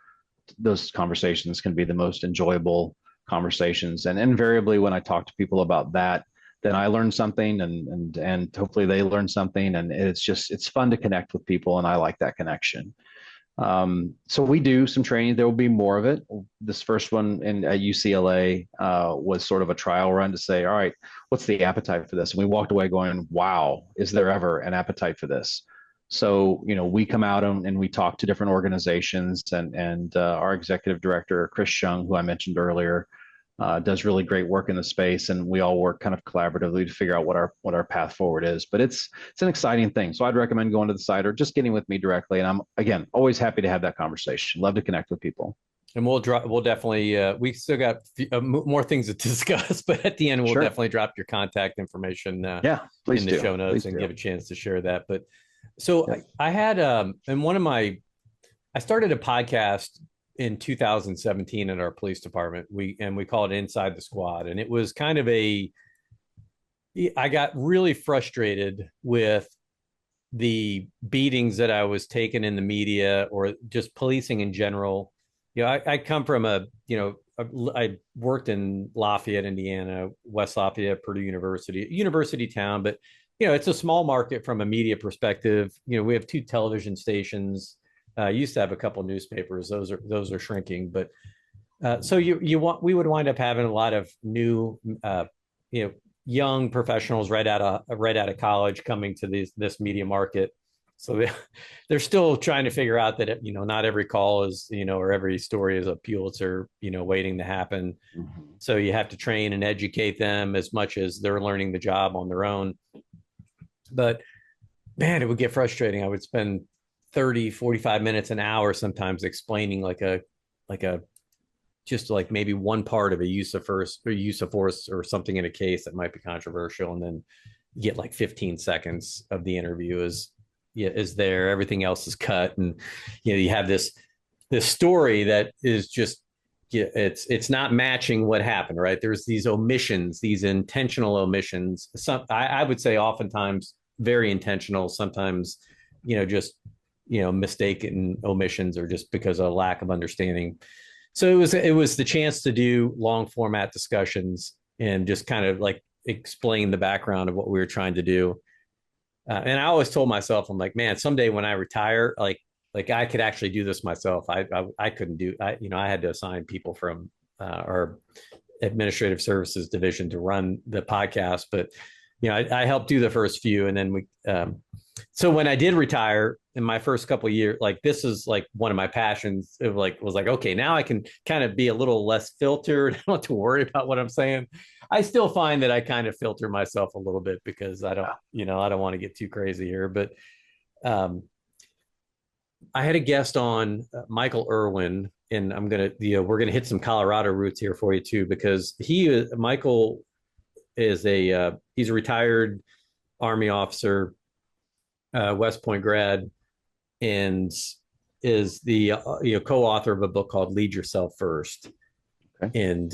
those conversations can be the most enjoyable conversations. And invariably, when I talk to people about that, then I learn something, and hopefully they learn something. And it's fun to connect with people, and I like that connection. So we do some training. There will be more of it. This first one at UCLA was sort of a trial run to say, all right, what's the appetite for this? And we walked away going, wow, is there ever an appetite for this? So, we come out and we talk to different organizations, and our executive director, Chris Shung, who I mentioned earlier, does really great work in the space, and we all work kind of collaboratively to figure out what our path forward is. But it's an exciting thing. So I'd recommend going to the site or just getting with me directly. And I'm, again, always happy to have that conversation. Love to connect with people. And we'll definitely, we still got more things to discuss, but at the end, we'll definitely drop your contact information please in the show notes, and give a chance to share that. But so I had, I started a podcast in 2017 in our police department. We call it Inside the Squad. And it was kind of I got really frustrated with the beatings that I was taking in the media, or just policing in general. I come from I worked in Lafayette, Indiana, West Lafayette, Purdue University town, but it's a small market from a media perspective. We have 2 television stations. Used to have a couple of newspapers. Those are shrinking, but so we would wind up having a lot of new young professionals right out of college coming to this media market, So they're still trying to figure out that, not every call is, or every story is a Pulitzer, waiting to happen. Mhm. So you have to train and educate them as much as they're learning the job on their own. But man, it would get frustrating. I would spend 30, 45 minutes, an hour sometimes explaining like a, just like maybe one part of a use of force or something in a case that might be controversial. And then you get like 15 seconds of the interview is there. Everything else is cut. And, you have this story that is just, it's not matching what happened, right? There's these omissions, these intentional omissions. I would say oftentimes very intentional, sometimes, just, mistaken omissions or just because of a lack of understanding. So it was the chance to do long format discussions and just kind of like explain the background of what we were trying to do. And I always told myself, I'm like, man, someday when I retire, like I could actually do this myself. I couldn't do, I had to assign people from our administrative services division to run the podcast, but I helped do the first few, and then so when I did retire in my first couple of years, like this is like one of my passions. It was like, okay, now I can kind of be a little less filtered. I don't have to worry about what I'm saying. I still find that I kind of filter myself a little bit because I don't want to get too crazy here. But I had a guest on, Michael Irwin, and we're gonna hit some Colorado roots here for you too, because Michael is he's a retired Army officer, West Point grad, and is the co-author of a book called Lead Yourself First. Okay. And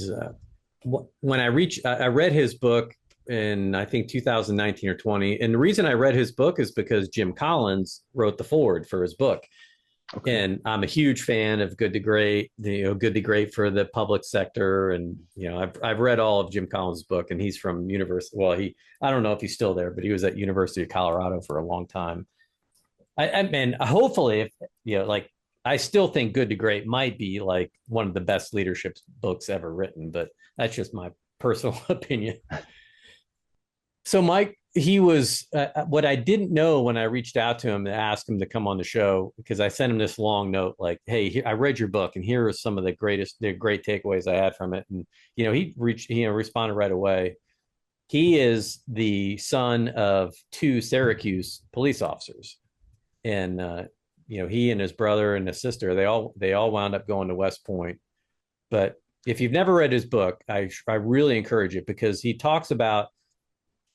when I read his book in, I think, 2019 or 20. And the reason I read his book is because Jim Collins wrote the foreword for his book. Okay. And I'm a huge fan of Good to Great, Good to Great for the public sector. And, I've read all of Jim Collins' book, and he's from I don't know if he's still there, but he was at University of Colorado for a long time. And hopefully, I still think Good to Great might be like one of the best leadership books ever written, but that's just my personal opinion. So Mike, he was what I didn't know when I reached out to him to ask him to come on the show, because I sent him this long note like, hey, I read your book and here are some of the great takeaways I had from it. And, he responded right away. He is the son of two Syracuse police officers. And, he and his brother and his sister, they all wound up going to West Point. But if you've never read his book, I really encourage it, because he talks about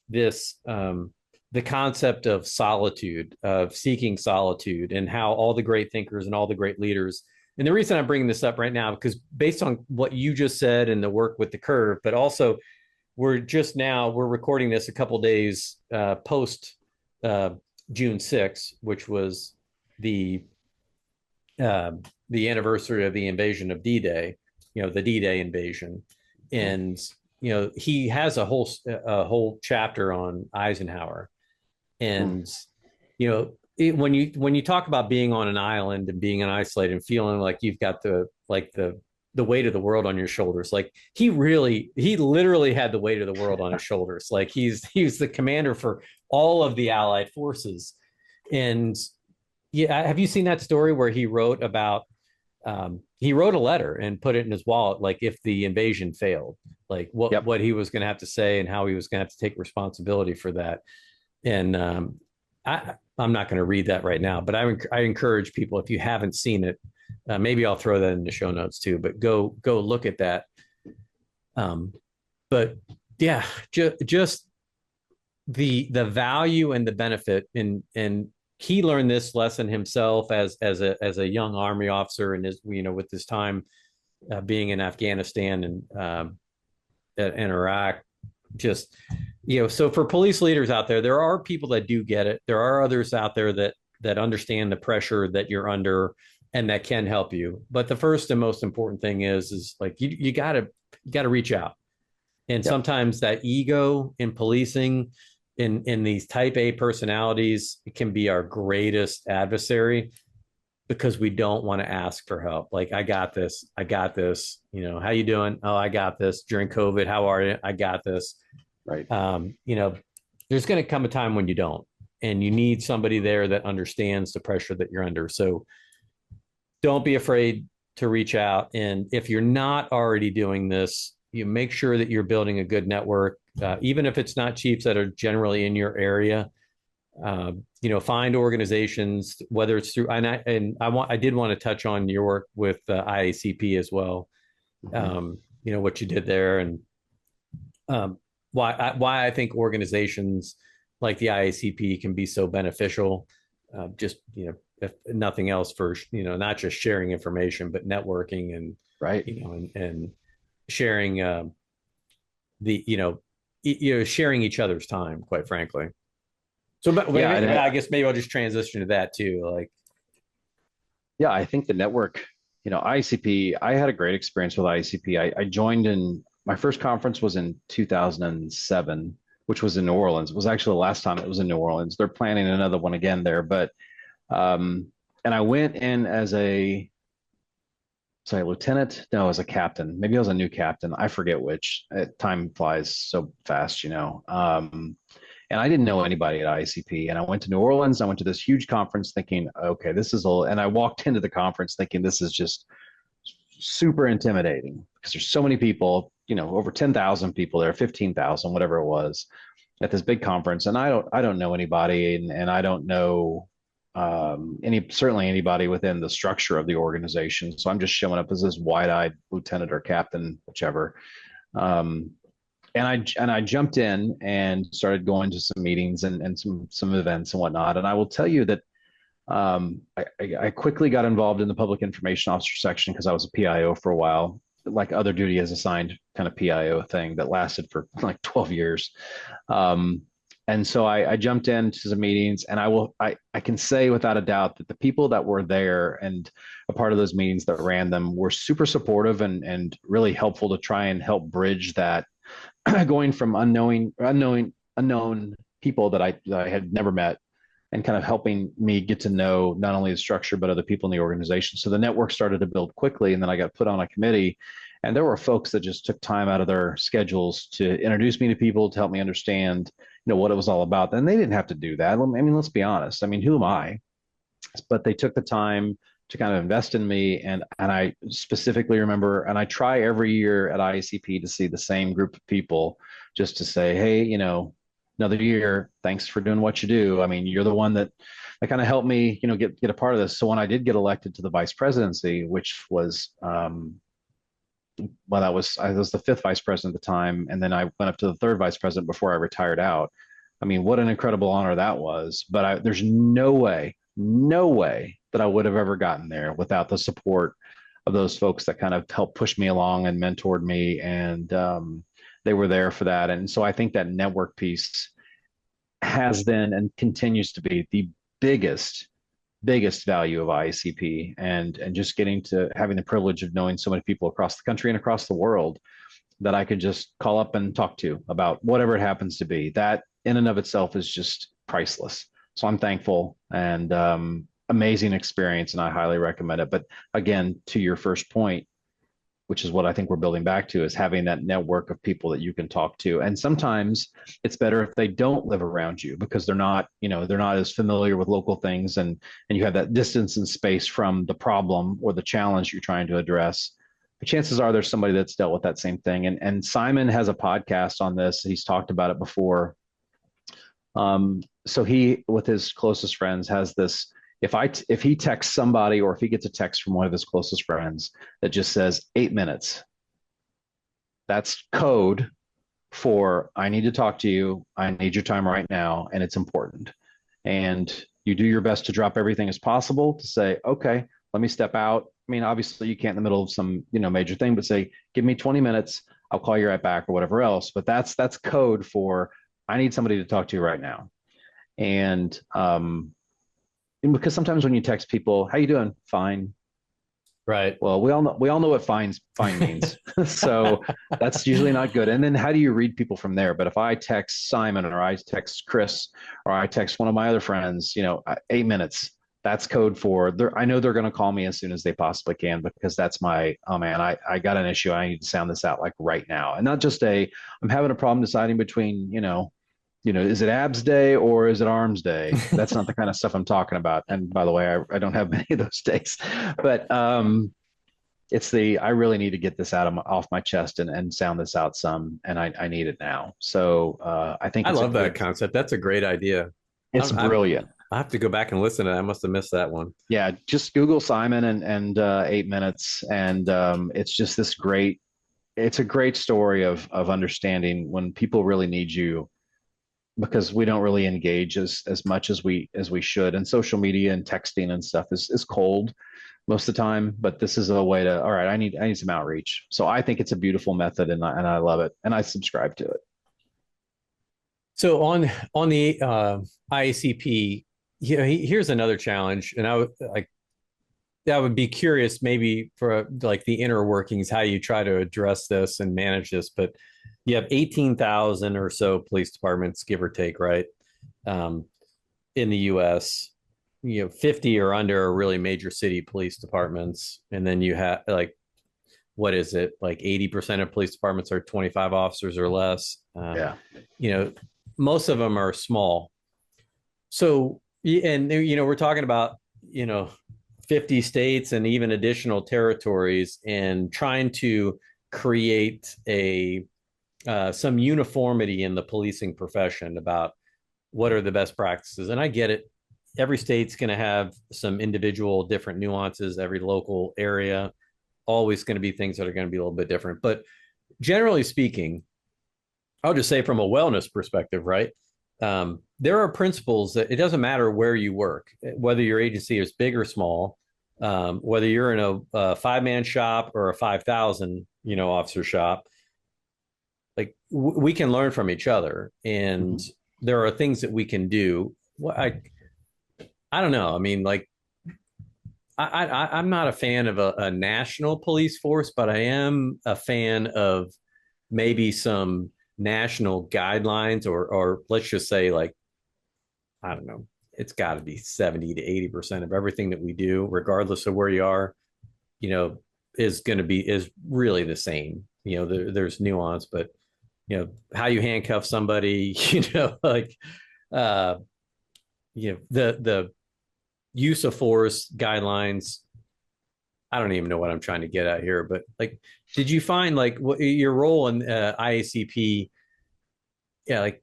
this, the concept of solitude, of seeking solitude, and how all the great thinkers and all the great leaders. And the reason I'm bringing this up right now, because based on what you just said and the work with the curve, but also we're recording this a couple days post June 6th, which was the anniversary of the invasion of D-Day, the D-Day invasion. And he has a whole chapter on Eisenhower. And when you talk about being on an island and being isolated and feeling like you've got the weight of the world on your shoulders, like he literally had the weight of the world on his shoulders. Like he's the commander for all of the Allied forces. And have you seen that story where he wrote about he wrote a letter and put it in his wallet, like if the invasion failed, like what he was going to have to say and how he was going to have to take responsibility for that. And I'm not going to read that right now, but I encourage people, if you haven't seen it, maybe I'll throw that in the show notes too, but go look at that. But yeah, just the value and the benefit, and he learned this lesson himself as a young Army officer, and with his time being in Afghanistan and in Iraq. Just so for police leaders out there are people that do get it. There are others out there that understand the pressure that you're under and that can help you. But the first and most important thing is like you gotta reach out. And sometimes that ego in policing, in these type A personalities, it can be our greatest adversary, because we don't want to ask for help. Like, I got this. How you doing? Oh, I got this. During COVID, how are you? I got this. Right. There's going to come a time when you don't. and you need somebody there that understands the pressure that you're under. So don't be afraid to reach out. And if you're not already doing this, you make sure that you're building a good network, even if it's not chiefs that are generally in your area. Find organizations, whether it's through, I did want to touch on your work with IACP as well. What you did there, and why I think organizations like the IACP can be so beneficial. If nothing else, for not just sharing information, but networking and right, and sharing sharing each other's time, quite frankly. So, but I guess maybe I'll just transition to that too. I think the network, ICP, I had a great experience with ICP. I joined my first conference was in 2007, which was in New Orleans. It was actually the last time it was in New Orleans. They're planning another one again there, but, and I went in as a lieutenant. No, as a captain. Maybe I was a new captain. I forget which. Time flies so fast, and I didn't know anybody at ICP. And I went to New Orleans. I went to this huge conference thinking, okay, and I walked into the conference thinking this is just super intimidating because there's so many people, over 10,000 people there, 15,000, whatever it was, at this big conference. And I don't know anybody, and I don't know certainly anybody within the structure of the organization. So I'm just showing up as this wide-eyed lieutenant or captain, whichever. And I jumped in and started going to some meetings and some events and whatnot. And I will tell you that I quickly got involved in the public information officer section because I was a PIO for a while, like other duty as assigned kind of PIO thing that lasted for like 12 years. And so I jumped into some meetings, and I can say without a doubt that the people that were there and a part of those meetings that ran them were super supportive and really helpful to try and help bridge that going from unknown people that I had never met, and kind of helping me get to know not only the structure, but other people in the organization. So the network started to build quickly. And then I got put on a committee, and there were folks that just took time out of their schedules to introduce me to people, to help me understand, what it was all about. And they didn't have to do that. I mean, let's be honest. I mean, who am I? But they took the time to kind of invest in me. And I specifically remember, and I try every year at IACP to see the same group of people just to say, hey, another year, thanks for doing what you do. I mean, you're the one that kind of helped me, get a part of this. So when I did get elected to the vice presidency, which was, I was the fifth vice president at the time. And then I went up to the third vice president before I retired out. I mean, what an incredible honor that was. But there's no way that I would have ever gotten there without the support of those folks that kind of helped push me along and mentored me. And they were there for that. And so I think that network piece has been and continues to be the biggest value of IACP, and just getting to having the privilege of knowing so many people across the country and across the world that I could just call up and talk to about whatever it happens to be. That in and of itself is just priceless. So I'm thankful, and amazing experience, and I highly recommend it. But again, to your first point, which is what I think we're building back to, is having that network of people that you can talk to. And sometimes it's better if they don't live around you, because they're not as familiar with local things, and you have that distance and space from the problem or the challenge you're trying to address. But chances are there's somebody that's dealt with that same thing. And Simon has a podcast on this. He's talked about it before. So he, with his closest friends, has this, if he texts somebody, or if he gets a text from one of his closest friends that just says 8 minutes, that's code for, I need to talk to you. I need your time right now. And it's important. And you do your best to drop everything as possible to say, okay, let me step out. I mean, obviously you can't in the middle of some, major thing, but say, give me 20 minutes. I'll call you right back, or whatever else. But that's code for, I need somebody to talk to you right now. And because sometimes when you text people, how you doing? Fine. Right. Well, we all know what fine means. So that's usually not good. And then how do you read people from there? But if I text Simon, or I text Chris, or I text one of my other friends, 8 minutes, that's code for, I know they're going to call me as soon as they possibly can, because that's my, oh man, I got an issue. I need to sound this out like right now. And not just I'm having a problem deciding between, is it abs day or is it arms day? That's not the kind of stuff I'm talking about. And by the way, I don't have many of those days, but I really need to get this off my chest and sound this out some, and I need it now. So I think I love that concept. That's a great idea. It's brilliant. I have to go back and listen to that. I must have missed that one. Yeah, just Google Simon and 8 minutes, and it's a great story of understanding when people really need you, because we don't really engage as much as we should, and social media and texting and stuff is cold most of the time. But this is a way to, all right, I need some outreach. So I think it's a beautiful method, and I love it, and I subscribe to it. So on the IACP, here's another challenge, and I would be curious maybe for like the inner workings, how you try to address this and manage this. But you have 18,000 or so police departments, give or take, right? In the US, 50 or under are really major city police departments. And then you have what is it? Like 80% of police departments are 25 officers or less. Yeah. Most of them are small. So, and we're talking about, 50 states and even additional territories, and trying to create some uniformity in the policing profession about what are the best practices. And I get it. Every state's going to have some individual different nuances. Every local area, always going to be things that are going to be a little bit different. But generally speaking, I'll just say from a wellness perspective, right? There are principles that it doesn't matter where you work, whether your agency is big or small, whether you're in a 5-man shop or a 5,000, officer shop. Like we can learn from each other, and there are things that we can do. I don't know. I mean, like I'm not a fan of a national police force, but I am a fan of maybe some national guidelines, or let's just say, like, I don't know, it's got to be 70 to 80% of everything that we do, regardless of where you are, is really the same. There's nuance, but how you handcuff somebody, the use of force guidelines. I don't even know what I'm trying to get at here, but like, did you find like what your role in IACP? Yeah, like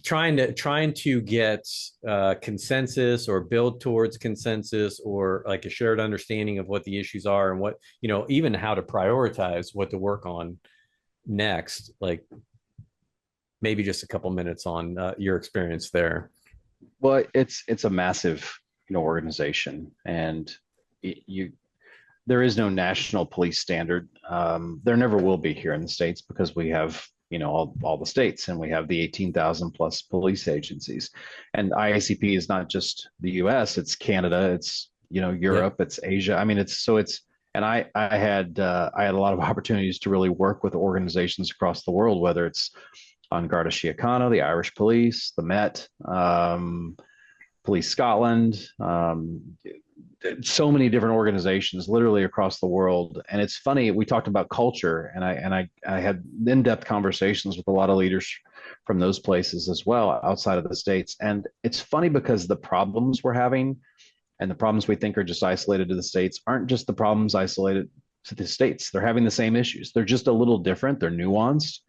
trying to get consensus or build towards consensus, or like a shared understanding of what the issues are, and what, even how to prioritize what to work on next. Like maybe just a couple minutes on your experience there. Well, it's a massive, organization, and there is no national police standard. There never will be here in the States, because we have, all the states, and we have the 18,000 plus police agencies. And IACP is not just the US, it's Canada, it's, Europe, yep. It's Asia. I mean, and I had a lot of opportunities to really work with organizations across the world, whether it's on Garda Síochána, the Irish Police, the Met, Police Scotland, so many different organizations literally across the world. And it's funny, we talked about culture, and I had in-depth conversations with a lot of leaders from those places as well, outside of the States. And it's funny, because the problems we're having and the problems we think are just isolated to the States aren't just the problems isolated to the States. They're having the same issues. They're just a little different. They're nuanced.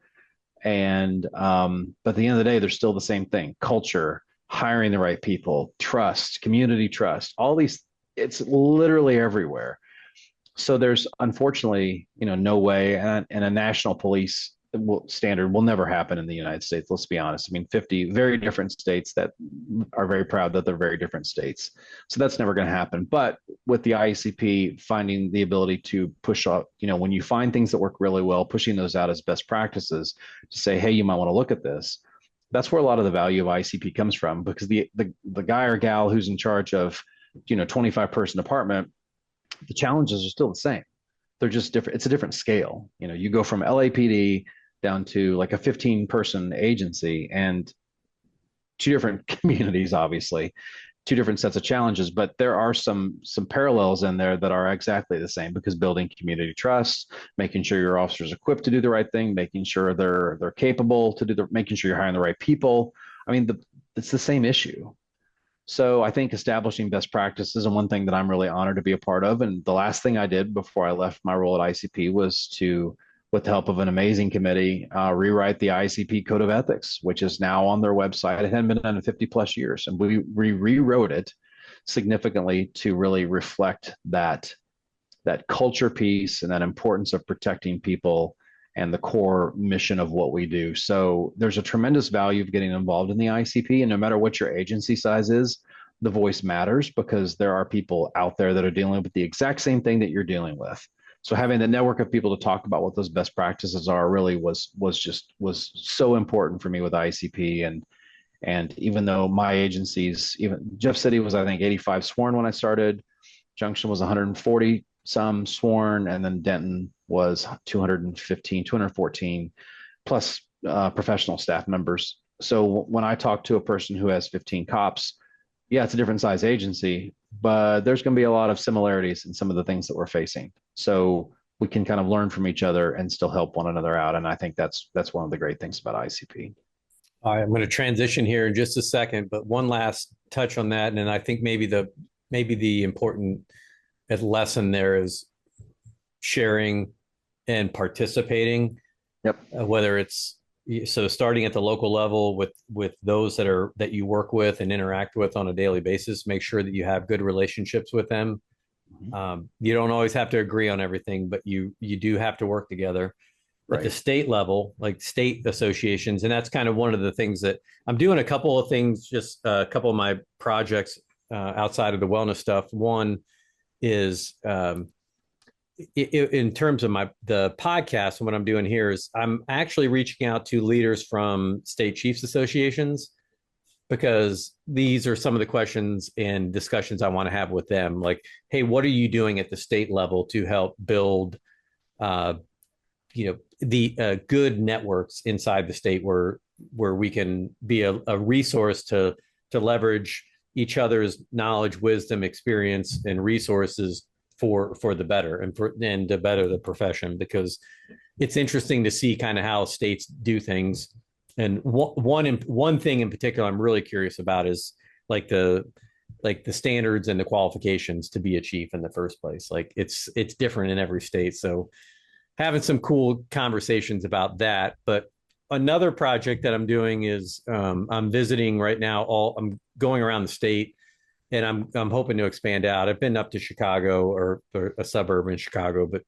And but at the end of the day, they're still the same thing: culture, hiring the right people, trust, community trust, all these. It's literally everywhere. So there's, unfortunately, no way, and a national police standard will never happen in the United States. Let's be honest. I mean, 50 very different states that are very proud that they're very different states. So that's never going to happen. But with the IACP finding the ability to push up, when you find things that work really well, pushing those out as best practices to say, hey, you might want to look at this. That's where a lot of the value of IACP comes from, because the guy or gal who's in charge of, 25-person department, the challenges are still the same. They're just different. It's a different scale. You go from LAPD down to like a 15-person agency, and two different communities, obviously, two different sets of challenges, but there are some parallels in there that are exactly the same, because building community trust, making sure your officers are equipped to do the right thing, making sure they're capable to making sure you're hiring the right people. I mean, it's the same issue. So I think establishing best practices and one thing that I'm really honored to be a part of. And the last thing I did before I left my role at ICP was to, with the help of an amazing committee, rewrite the ICP Code of Ethics, which is now on their website. It hadn't been done in 50 plus years. And we rewrote it significantly to really reflect that culture piece and that importance of protecting people and the core mission of what we do. So there's a tremendous value of getting involved in the ICP. And no matter what your agency size is, the voice matters because there are people out there that are dealing with the exact same thing that you're dealing with. So having the network of people to talk about what those best practices are really was so important for me with ICP. And even though my agencies, even Jeff City was, I think, 85 sworn when I started, Junction was 140 some sworn, and then Denton was 215, 214 plus professional staff members. So when I talk to a person who has 15 cops, yeah, it's a different size agency, but there's going to be a lot of similarities in some of the things that we're facing. So we can kind of learn from each other and still help one another out. And I think that's one of the great things about ICP. All right, I'm going to transition here in just a second, but one last touch on that. And I think maybe the important lesson there is sharing and participating. Yep. Whether it's starting at the local level with those that you work with and interact with on a daily basis, make sure that you have good relationships with them. Mm-hmm. You don't always have to agree on everything, but you do have to work together. Right. At the state level, like state associations. And that's kind of one of the things that I'm doing a couple of things, just a couple of my projects outside of the wellness stuff. One is in terms of the podcast, and what I'm doing here is I'm actually reaching out to leaders from state chiefs associations, because these are some of the questions and discussions I want to have with them. Like, hey, what are you doing at the state level to help build the good networks inside the state where we can be a resource to leverage each other's knowledge, wisdom, experience, and resources for the better and to better the profession, because it's interesting to see kind of how states do things. And one thing in particular I'm really curious about is like the standards and the qualifications to be a chief in the first place. Like it's different in every state. So having some cool conversations about that. But another project that I'm doing is I'm visiting right now. I'm going around the state, and I'm hoping to expand out. I've been up to Chicago or a suburb in Chicago, but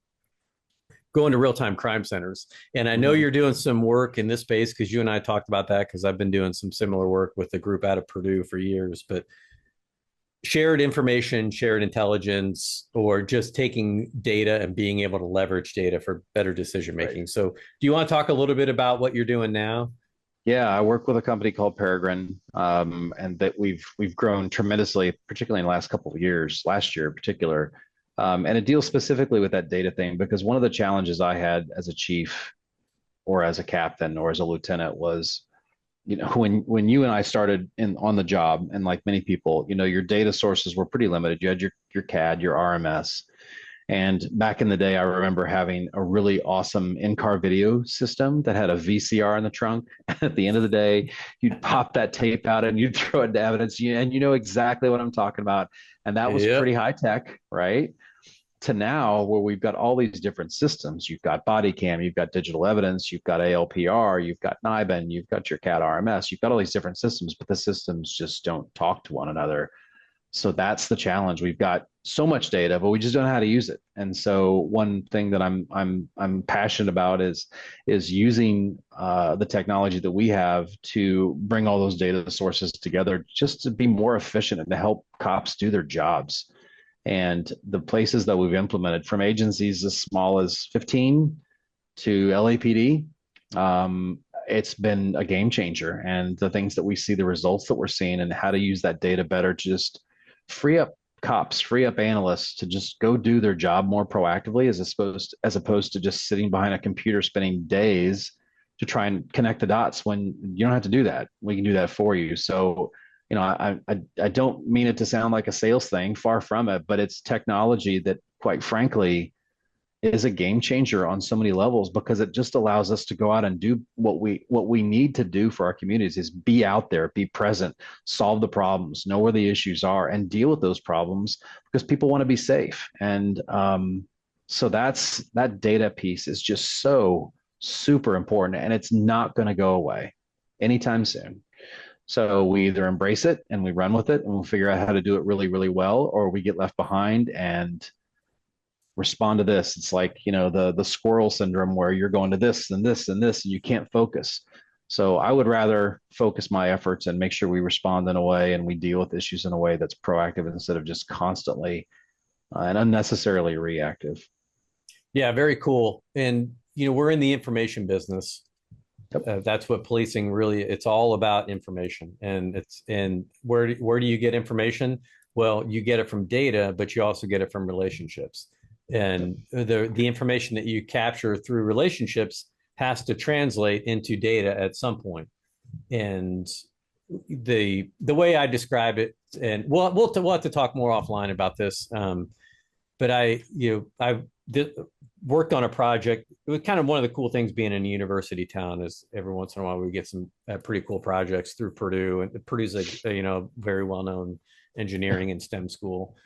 going to real-time crime centers. And I know you're doing some work in this space because you and I talked about that, because I've been doing some similar work with a group out of Purdue for years. But shared information, shared intelligence, or just taking data and being able to leverage data for better decision making. Right. So do you want to talk a little bit about what you're doing now? Yeah, I work with a company called Peregrine, and that we've grown tremendously, particularly in the last couple of years, last year in particular. And it deals specifically with that data thing, because one of the challenges I had as a chief or as a captain or as a lieutenant was, when you and I started on the job, and like many people, your data sources were pretty limited. You had your CAD, your RMS. And back in the day, I remember having a really awesome in-car video system that had a VCR in the trunk. At the end of the day, you'd pop that tape out and you'd throw it to evidence, and you know exactly what I'm talking about. And that was pretty high tech, right? To now, where we've got all these different systems. You've got body cam, you've got digital evidence, you've got ALPR, you've got NIBIN, you've got your CAD RMS, you've got all these different systems, but the systems just don't talk to one another. So that's the challenge. We've got so much data, but we just don't know how to use it. And so one thing that I'm passionate about is using the technology that we have to bring all those data sources together, just to be more efficient and to help cops do their jobs. And the places that we've implemented, from agencies as small as 15 to LAPD, it's been a game changer. And the things that we see, the results that we're seeing, and how to use that data better to just free up cops, free up analysts to just go do their job more proactively, as opposed to just sitting behind a computer spending days to try and connect the dots, when you don't have to do that. We can do that for you. So, I don't mean it to sound like a sales thing, far from it, but it's technology that, quite frankly, is a game changer on so many levels, because it just allows us to go out and do what we need to do for our communities, is be out there, be present, solve the problems, know where the issues are, and deal with those problems, because people want to be safe. And so that data piece is just so super important, and it's not going to go away anytime soon. So we either embrace it and we run with it and we'll figure out how to do it really, really well, or we get left behind and respond to this. It's like, the squirrel syndrome, where you're going to this and this and this, and you can't focus. So I would rather focus my efforts and make sure we respond in a way and we deal with issues in a way that's proactive, instead of just constantly and unnecessarily reactive. Yeah, very cool. And, we're in the information business. Yep. That's what policing really, it's all about information. And where do you get information? Well, you get it from data, but you also get it from relationships. And the information that you capture through relationships has to translate into data at some point. And the way I describe it, and we'll have to talk more offline about this. But I worked on a project. It was kind of one of the cool things being in a university town is every once in a while we get some pretty cool projects through Purdue, and Purdue's a very well-known engineering and STEM school.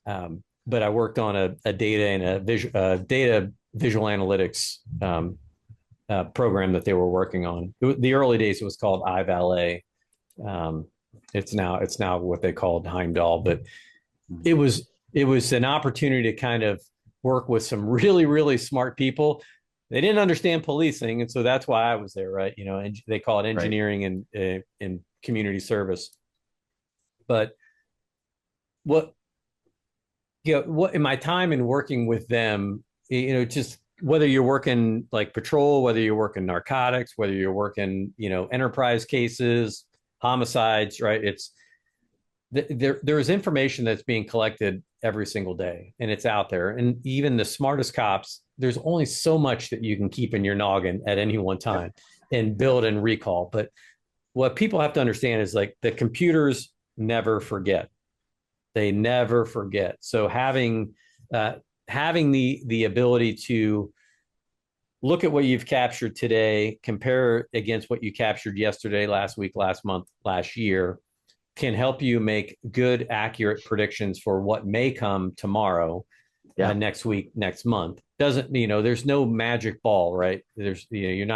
But I worked on a data and a data visual analytics program that they were working on. The early days it was called iValet. It's now what they called Heimdall, but it was an opportunity to kind of work with some really, really smart people. They didn't understand policing, and so that's why I was there, right? And they call it engineering and community service. But what in my time in working with them, just whether you're working like patrol, whether you're working narcotics, whether you're working, enterprise cases, homicides, right? There's information that's being collected every single day, and it's out there. And even the smartest cops, there's only so much that you can keep in your noggin at any one time and build and recall. But what people have to understand is, like, the computers never forget. They never forget. So having the ability to look at what you've captured today, compare against what you captured yesterday, last week, last month, last year, can help you make good, accurate predictions for what may come tomorrow, next week, next month. Doesn't, there's no magic ball, right? There's, you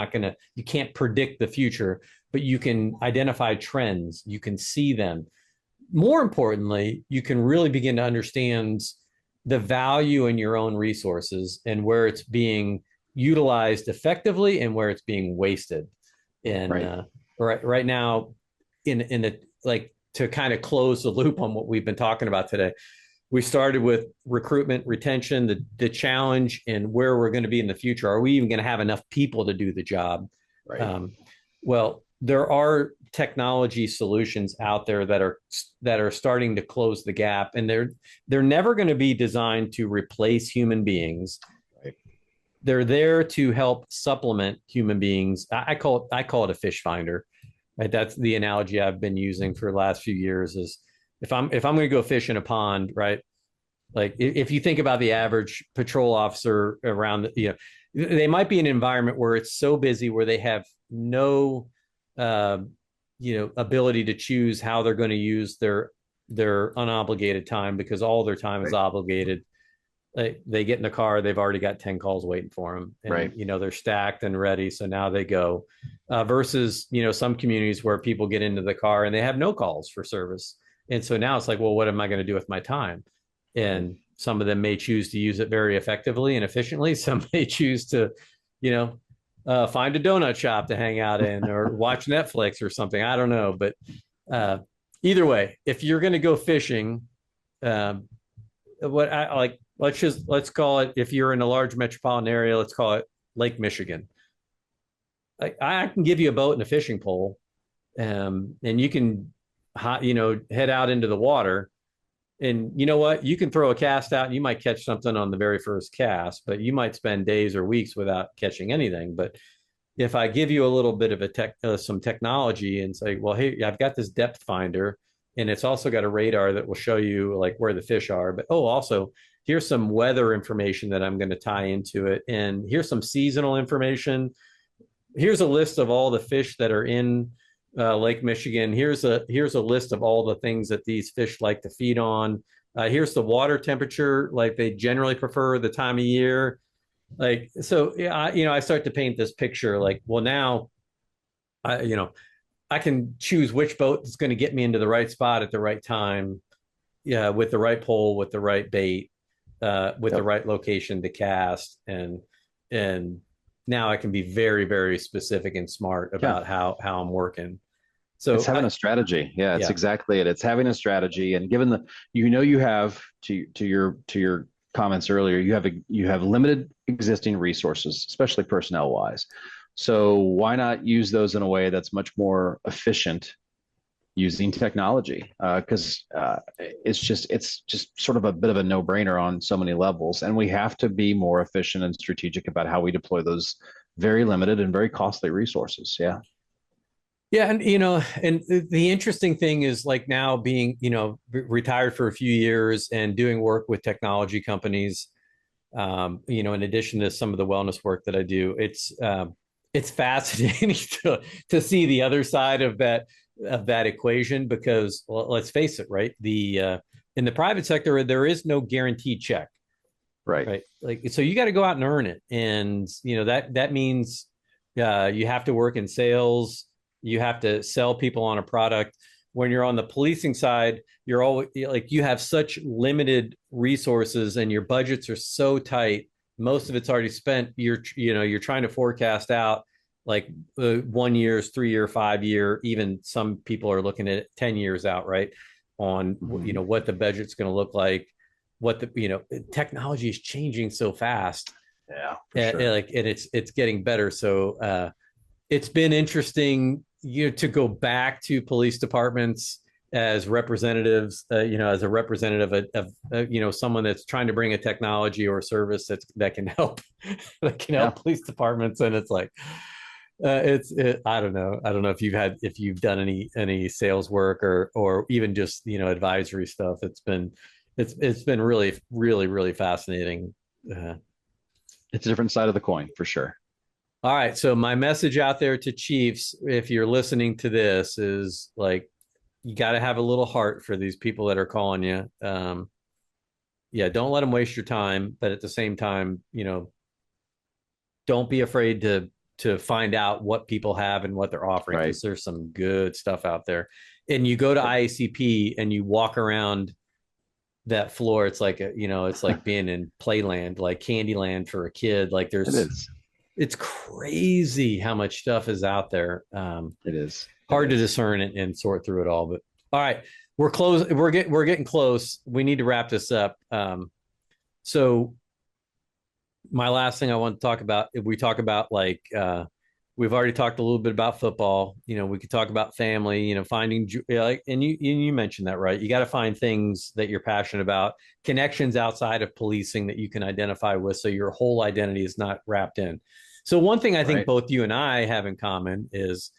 can't predict the future, but you can identify trends. You can see them. More importantly, you can really begin to understand the value in your own resources and where it's being utilized effectively and where it's being wasted. And right now, in the, like, to kind of close the loop on what we've been talking about today, we started with recruitment, retention, the challenge, and where we're going to be in the future. Are we even going to have enough people to do the job? Right. Well, there are technology solutions out there that are starting to close the gap, and they're never going to be designed to replace human beings. Right. They're there to help supplement human beings. I call it a fish finder. Right? That's the analogy I've been using for the last few years. Is if I'm going to go fish in a pond, right? Like, if you think about the average patrol officer around, they might be in an environment where it's so busy where they have no ability to choose how they're going to use their unobligated time, because all their time is obligated. They get in the car, they've already got 10 calls waiting for them, and they're stacked and ready, so now they go. Versus some communities where people get into the car and they have no calls for service, and so now it's like, well, what am I going to do with my time? And some of them may choose to use it very effectively and efficiently. Some may choose to find a donut shop to hang out in, or watch Netflix or something. I don't know. But either way, if you're going to go fishing, let's call it, if you're in a large metropolitan area, let's call it Lake Michigan. I can give you a boat and a fishing pole, and you can, head out into the water. And you know what? You can throw a cast out and you might catch something on the very first cast, but you might spend days or weeks without catching anything. But if I give you a little bit of some technology and say, well, hey, I've got this depth finder, And it's also got a radar that will show you like where the fish are. But also here's some weather information that I'm going to tie into it. And here's some seasonal information. Here's a list of all the fish that are in Lake Michigan. Here's a list of all the things that these fish like to feed on. Here's the water temperature, like they generally prefer the time of year. Like, so, yeah, I start to paint this picture like, well, now, I can choose which boat is going to get me into the right spot at the right time. Yeah. With the right pole, with the right bait, with the right location to cast. And now I can be very, very specific and smart about how I'm working. So it's having a strategy. Yeah, it's exactly it. It's having a strategy, and given the you have to your comments earlier, you have limited existing resources, especially personnel wise. So why not use those in a way that's much more efficient using technology? Because it's just sort of a bit of a no brainer on so many levels, and we have to be more efficient and strategic about how we deploy those very limited and very costly resources. Yeah. Yeah, and and the interesting thing is like now being, retired for a few years and doing work with technology companies, in addition to some of the wellness work that I do, it's fascinating to see the other side of that equation because, well, let's face it, right? In the private sector, there is no guaranteed check. Right. Like, so you got to go out and earn it. And, that means you have to work in sales. You have to sell people on a product. When you're on the policing side, you're always like, you have such limited resources and your budgets are so tight. Most of it's already spent. You're trying to forecast out like 1 year's, 3 year, 5 year, even some people are looking at 10 years out, right? On, what the budget's going to look like, what technology is changing so fast. Yeah. And it's getting better. So, it's been interesting, to go back to police departments as representatives, as a representative of someone that's trying to bring a technology or a service that can help, help police departments. And it's like, I don't know if you've done any sales work or even just, advisory stuff. It's been really, really, really fascinating. It's a different side of the coin for sure. All right. So my message out there to chiefs, if you're listening to this, is like, you got to have a little heart for these people that are calling you. Don't let them waste your time. But at the same time, don't be afraid to find out what people have and what they're offering. Because there's some good stuff out there. And you go to IACP and you walk around that floor. It's like, it's like being in Playland, like Candyland for a kid. Like it's crazy how much stuff is out there. It is hard to discern and sort through it all. But all right, we're close. We're getting close. We need to wrap this up. So my last thing I want to talk about, if we talk about like, we've already talked a little bit about football. We could talk about family, finding like, and you mentioned that, right? You got to find things that you're passionate about, connections outside of policing that you can identify with. So your whole identity is not wrapped in. So one thing I think both you and I have in common is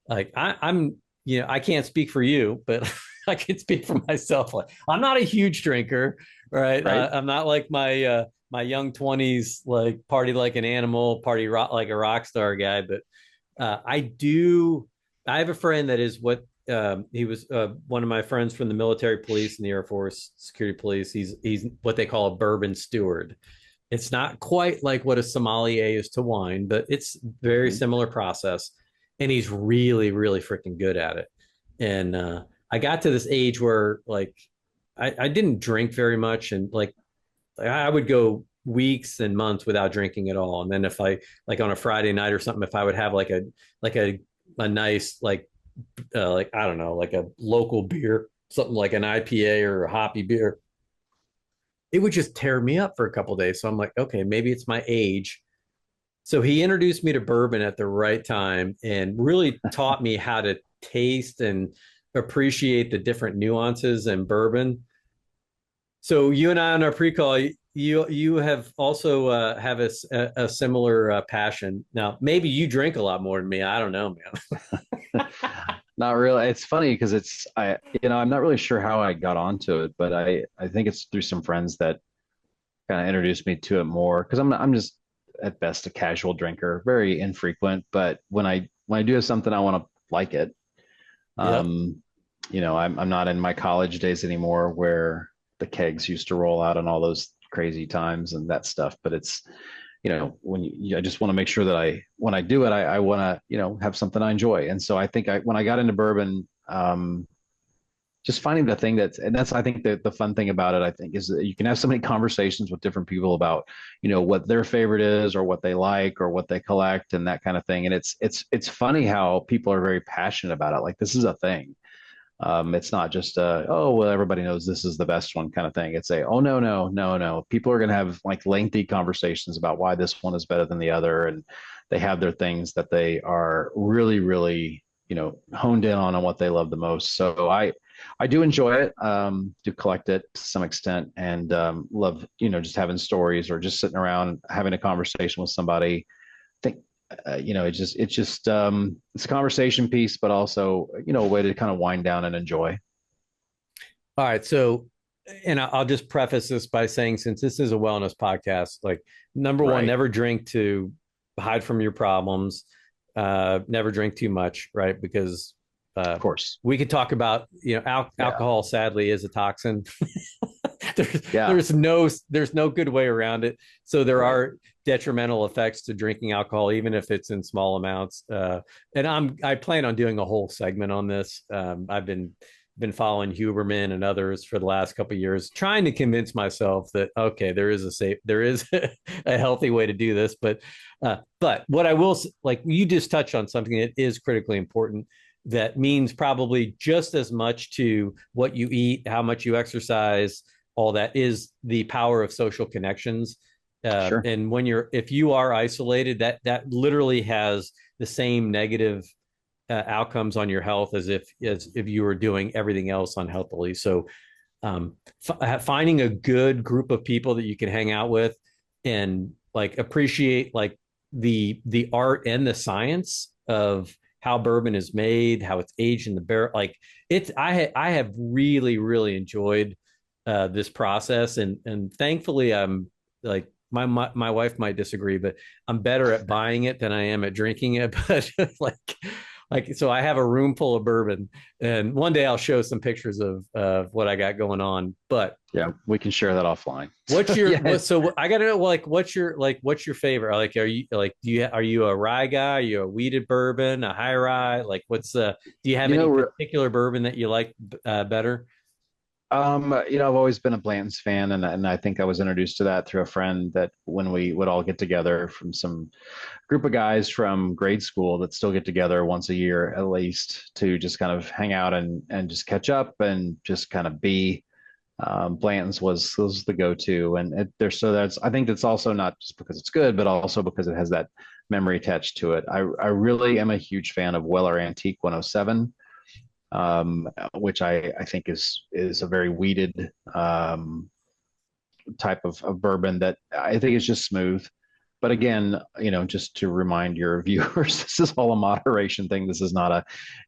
like, I'm I can't speak for you, but I can speak for myself. Like, I'm not a huge drinker, right? I'm not like my young 20s, like party like an animal, party rock like a rock star guy. But I have a friend that is he was one of my friends from the military police and the Air Force security police. He's what they call a bourbon steward. It's not quite like what a sommelier is to wine, but it's very similar process. And he's really, really freaking good at it. And I got to this age where like I didn't drink very much, and like I would go weeks and months without drinking at all. And then if I like on a Friday night or something, if I would have like a nice I don't know, like a local beer, something like an IPA or a hoppy beer, it would just tear me up for a couple of days. So I'm like, okay, maybe it's my age. So he introduced me to bourbon at the right time and really taught me how to taste and appreciate the different nuances in bourbon. So you and I on our pre-call, you have also have a similar passion. Now, maybe you drink a lot more than me. I don't know, man. Not really. It's funny because I'm not really sure how I got onto it, but I think it's through some friends that kind of introduced me to it more because I'm just at best a casual drinker, very infrequent. But when I do have something, I want to like it. Yep. Um, I'm not in my college days anymore where the kegs used to roll out and all those crazy times and that stuff. But it's, I just want to make sure that when I do it, I want to, have something I enjoy. And so I think when I got into bourbon, just finding the thing and that's, I think the fun thing about it, I think, is that you can have so many conversations with different people about, what their favorite is or what they like or what they collect and that kind of thing. And it's funny how people are very passionate about it. Like this is a thing. It's not just oh well, everybody knows this is the best one kind of thing. It's oh no, no, no, no. People are going to have like lengthy conversations about why this one is better than the other, and they have their things that they are really, really, honed in on what they love the most. So I do enjoy it, do collect it to some extent, and love just having stories or just sitting around having a conversation with somebody. I think it's a conversation piece, but also, a way to kind of wind down and enjoy. All right. So, and I'll just preface this by saying, since this is a wellness podcast, like number one, Right. never drink to hide from your problems. Never drink too much, right? Because Of course. we could talk about, Yeah. alcohol sadly is a toxin. there's, Yeah. there's no good way around it. So there Right. are detrimental effects to drinking alcohol, even if it's in small amounts. And I plan on doing a whole segment on this. I've been following Huberman and others for the last couple of years, trying to convince myself that okay, there is a healthy way to do this. But what I will, like, you just touched on something that is critically important. That means probably just as much to what you eat, how much you exercise, all that is the power of social connections. Sure. And if you are isolated, that literally has the same negative outcomes on your health as if you were doing everything else unhealthily. So finding a good group of people that you can hang out with and like appreciate like the art and the science of how bourbon is made, how it's aged in the barrel. Like I have really, really enjoyed this process, and thankfully I'm like my wife might disagree, but I'm better at buying it than I am at drinking it. But so I have a room full of bourbon, and one day I'll show some pictures of what I got going on. But Yeah. We can share that offline. what's your Yeah. I gotta know, like, what's your favorite? Like, are you a rye guy? Are you a wheated bourbon, a high rye? Like, do you have You any know, particular bourbon that you like better? I've always been a Blanton's fan, and I think I was introduced to that through a friend that when we would all get together from some group of guys from grade school that still get together once a year at least to just kind of hang out and just catch up and just kind of be. Blanton's was the go-to, and I think that's also not just because it's good, but also because it has that memory attached to it. I really am a huge fan of Weller Antique 107, which I think is a very weeded type of bourbon that I think is just smooth. But again, just to remind your viewers, this is all a moderation thing. This is not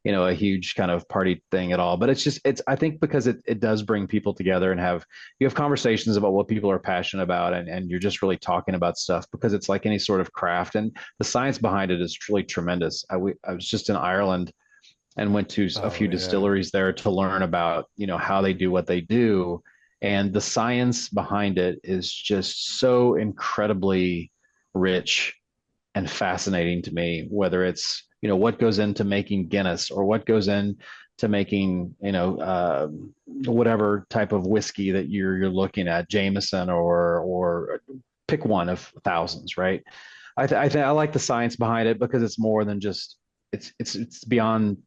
a huge kind of party thing at all. But I think because it does bring people together and you have conversations about what people are passionate about, and you're just really talking about stuff because it's like any sort of craft, and the science behind it is truly tremendous. I was just in Ireland and went to a Oh few yeah. distilleries there to learn about, how they do what they do. And the science behind it is just so incredibly rich and fascinating to me, whether it's, what goes into making Guinness or what goes into making, whatever type of whiskey that you're looking at, Jameson or pick one of thousands, right? I like the science behind it because it's more than just it's beyond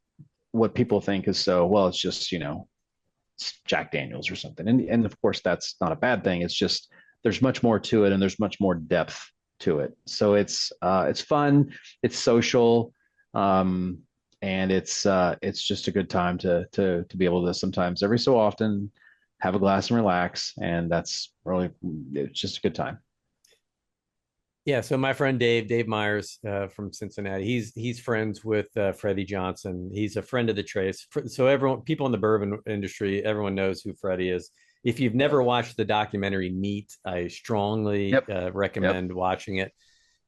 what people think is so well. It's just it's Jack Daniels or something, and of course that's not a bad thing. It's just there's much more to it, and there's much more depth to it. So it's fun, it's social, and it's just a good time to be able to sometimes every so often have a glass and relax, and that's really it's just a good time. Yeah, so my friend Dave Myers from Cincinnati, he's friends with Freddie Johnson. He's a friend of the Trace. So everyone, people in the bourbon industry, everyone knows who Freddie is. If you've never watched the documentary Neat, I strongly Yep. Yep. recommend watching it.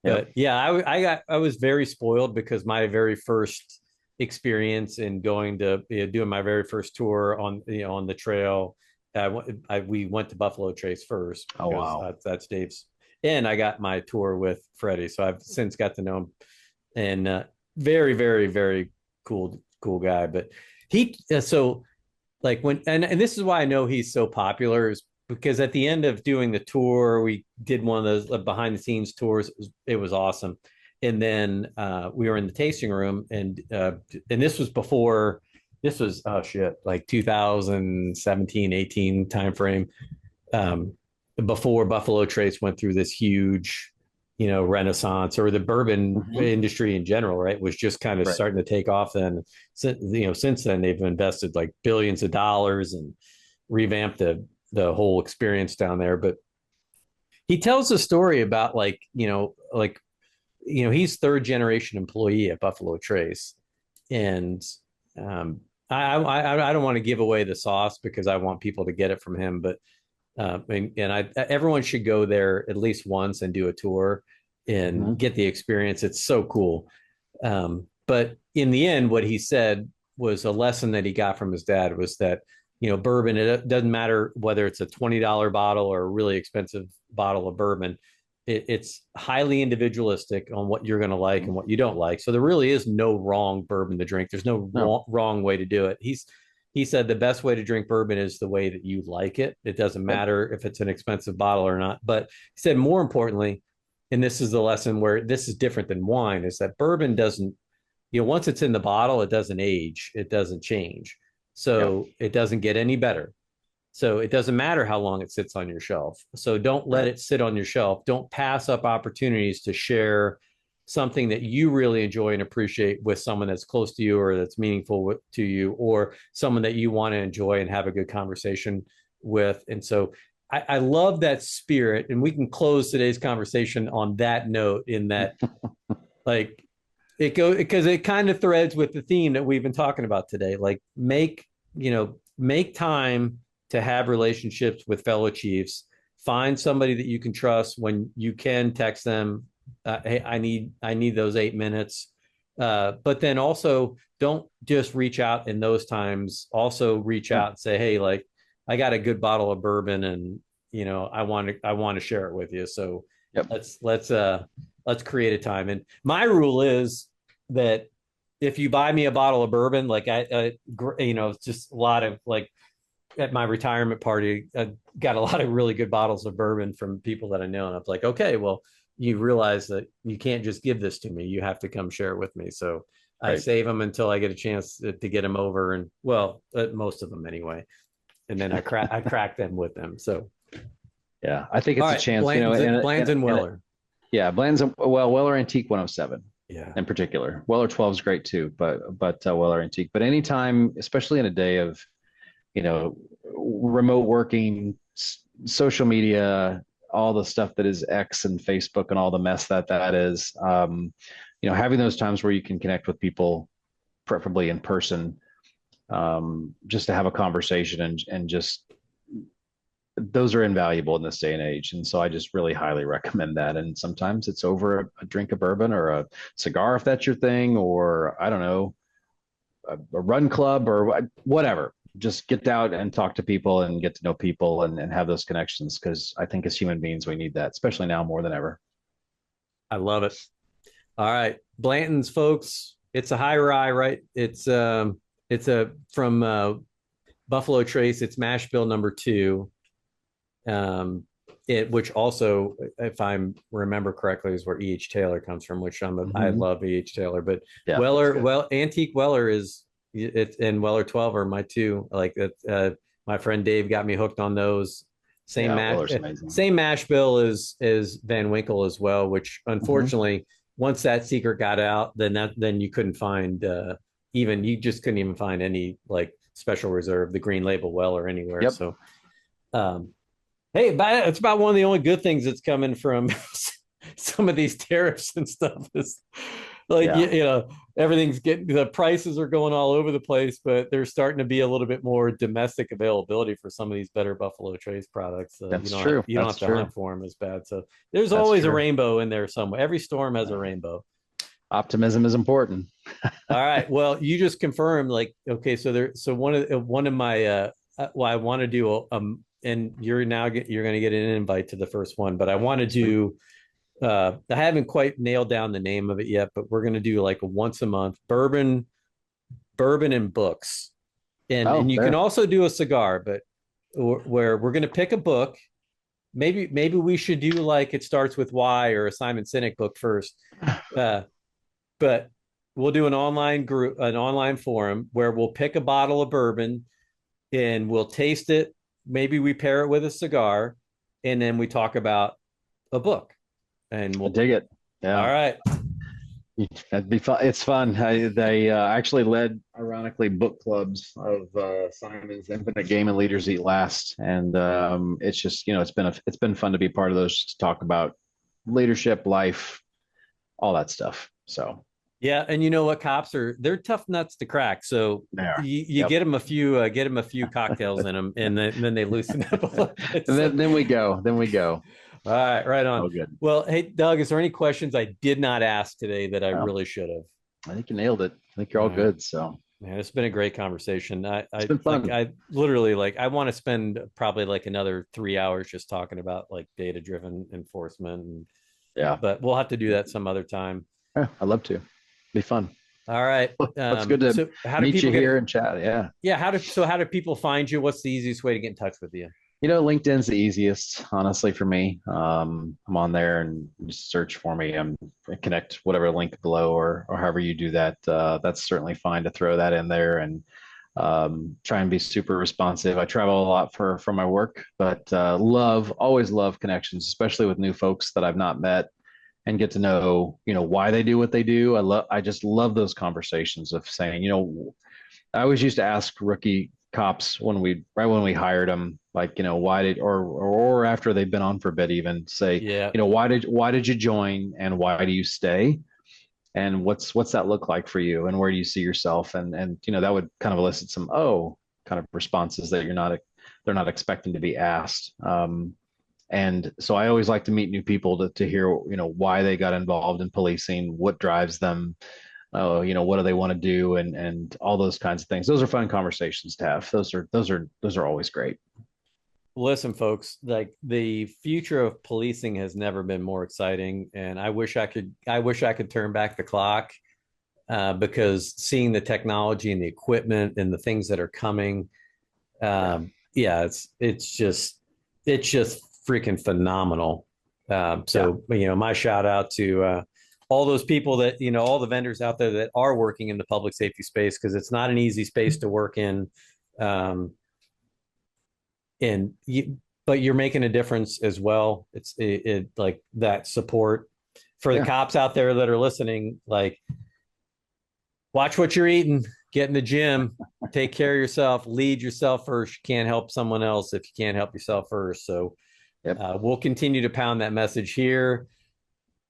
Yep. But yeah, I was very spoiled because my very first experience in going to doing my very first tour on on the trail, we went to Buffalo Trace first Oh, because wow. that's Dave's, and I got my tour with Freddie, so I've since got to know him, and very very cool guy. But he so like when and this is why I know he's so popular is because at the end of doing the tour, we did one of those behind the scenes tours. It was awesome. And then we were in the tasting room, and this was before. This was oh shit, like 2017, 18 timeframe. Um, Before Buffalo Trace went through this huge, renaissance, or the bourbon Mhm. industry in general, right, was just kind of Right. starting to take off. Then, since then they've invested like billions of dollars and revamped the whole experience down there. But he tells a story about he's third generation employee at Buffalo Trace, and um, I don't want to give away the sauce because I want people to get it from him, but everyone should go there at least once and do a tour and Mhm. get the experience. It's so cool. But in the end, what he said was a lesson that he got from his dad was that, bourbon, it doesn't matter whether it's a $20 bottle or a really expensive bottle of bourbon. It's highly individualistic on what you're going to like and what you don't like. So there really is no wrong bourbon to drink. There's no No. wrong way to do it. He said the best way to drink bourbon is the way that you like it. It doesn't Yep. matter if it's an expensive bottle or not. But he said more importantly, and this is the lesson where this is different than wine, is that bourbon doesn't, once it's in the bottle, it doesn't age, it doesn't change. Yep. So it doesn't get any better. So it doesn't matter how long it sits on your shelf. So don't let Right. it sit on your shelf. Don't pass up opportunities to share something that you really enjoy and appreciate with someone that's close to you or that's meaningful to you, or someone that you want to enjoy and have a good conversation with. And so I love that spirit. And we can close today's conversation on that note, in that, like, it goes because it kind of threads with the theme that we've been talking about today. Like, make time to have relationships with fellow chiefs. Find somebody that you can trust. When you can, text them, hey, I need those 8 minutes. But then also don't just reach out in those times. Also reach Yeah. out and say, hey, like, I got a good bottle of bourbon, and I want to share it with you. So Yep. let's create a time. And my rule is that if you buy me a bottle of bourbon, like it's just a lot of, like, at my retirement party, I got a lot of really good bottles of bourbon from people that I know. And I'm like, okay, well, you realize that you can't just give this to me. You have to come share it with me. So I Right. save them until I get a chance to get them over. And well, most of them anyway. And then I crack them with them. So, Yeah. I think all it's a right, chance, Bland's and Weller. yeah, Bland's, well, Weller Antique 107 Yeah. in particular. Weller 12 is great too, but Weller Antique. But anytime, especially in a day of, remote working, social media, all the stuff that is X and Facebook and all the mess that is, having those times where you can connect with people, preferably in person, just to have a conversation and just those are invaluable in this day and age. And so I just really highly recommend that. And sometimes it's over a drink of bourbon or a cigar, if that's your thing, or I don't know, a run club or whatever. Just get out and talk to people and get to know people and have those connections. Cause I think as human beings, we need that, especially now more than ever. I love it. All right. Blanton's, folks. It's a high rye, right? It's a from Buffalo Trace. It's mash bill number 2. Which also, if I remember correctly, is where E.H. Taylor comes from, which I Mhm. love E.H. Taylor. But Yeah, that's Weller, good. Antique Weller is it, and Weller 12 are my two. Like that, my friend Dave got me hooked on those. Same Yeah, mash, Weller's amazing. same mash bill as Van Winkle as well. Which Mhm. unfortunately, once that secret got out, then you couldn't find you just couldn't even find any, like, special reserve, the green label Weller, anywhere. Yep. So um, hey, it's about one of the only good things that's coming from some of these tariffs and stuff is like, Yeah. you know, everything's getting, the prices are going all over the place, but there's starting to be a little bit more domestic availability for some of these better Buffalo Trace products. That's you true. don't That's have to true. hunt for them as bad. So there's That's always a true. rainbow in there somewhere. Every storm has a rainbow. Optimism is important. All right. Well, you just confirmed, like, okay, so one of my, well, I want to do, and you're going to get an invite to the first one, but I want to do, I haven't quite nailed down the name of it yet, but we're going to do like a once a month bourbon and books. And you can also do a cigar, but where we're going to pick a book. Maybe we should do like It Starts With Why or a Simon Sinek book first. But we'll do an online forum where we'll pick a bottle of bourbon and we'll taste it. Maybe we pair it with a cigar, and then we talk about a book. And we'll dig it. Yeah. All right. That'd be fun. It's fun. They actually led, ironically, book clubs of Simon's Infinite Game and Leaders Eat Last, and it's just, it's been fun to be part of those, to talk about leadership, life, all that stuff. So yeah, and you know what, they're tough nuts to crack. So you get them a few cocktails in them, and then they loosen up a little bit. Then we go. All right, right on. Oh, good. Well, hey, Doug, is there any questions I did not ask today that I really should have? I think you nailed it. I think you're all good. So, man, it's been a great conversation. It's been fun. I literally, like, I want to spend probably like another 3 hours just talking about like data-driven enforcement. And, but we'll have to do that some other time. Yeah, I'd love to. Be fun. All right. It's good to meet you here and chat. Yeah. Yeah. How do people find you? What's the easiest way to get in touch with you? LinkedIn's the easiest, honestly, for me. I'm on there, and just search for me. Connect whatever link below, or however you do that. That's certainly fine to throw that in there, and try and be super responsive. I travel a lot for my work, but always love connections, especially with new folks that I've not met, and get to know, why they do what they do. I just love those conversations of saying, I always used to ask rookie cops when we hired them, like, why did, or after they've been on for a bit, even say, why did you join, and why do you stay, and what's that look like for you, and where do you see yourself, and that would kind of elicit some kind of responses that they're not expecting to be asked. And so I always like to meet new people to hear, why they got involved in policing, what drives them, what do they want to do, and all those kinds of things. Those are fun conversations to have. Those are always great. Listen, folks, like, the future of policing has never been more exciting, and I wish I could turn back the clock, because seeing the technology and the equipment and the things that are coming, it's just freaking phenomenal. My shout out to all those people that, all the vendors out there that are working in the public safety space, because it's not an easy space to work in. But you're making a difference as well. It's like that support for the cops out there that are listening. Like, watch what you're eating, get in the gym, take care of yourself, lead yourself first. You can't help someone else if you can't help yourself first. So we'll continue to pound that message here.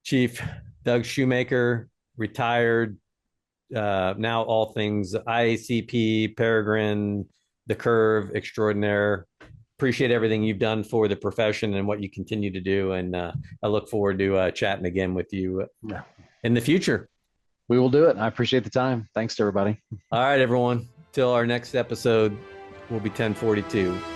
Chief Doug Shoemaker, retired, now all things IACP, Peregrine, the Curve extraordinaire. Appreciate everything you've done for the profession and what you continue to do. And I look forward to chatting again with you in the future. We will do it. I appreciate the time. Thanks to everybody. All right, everyone. Till our next episode, will be 1042.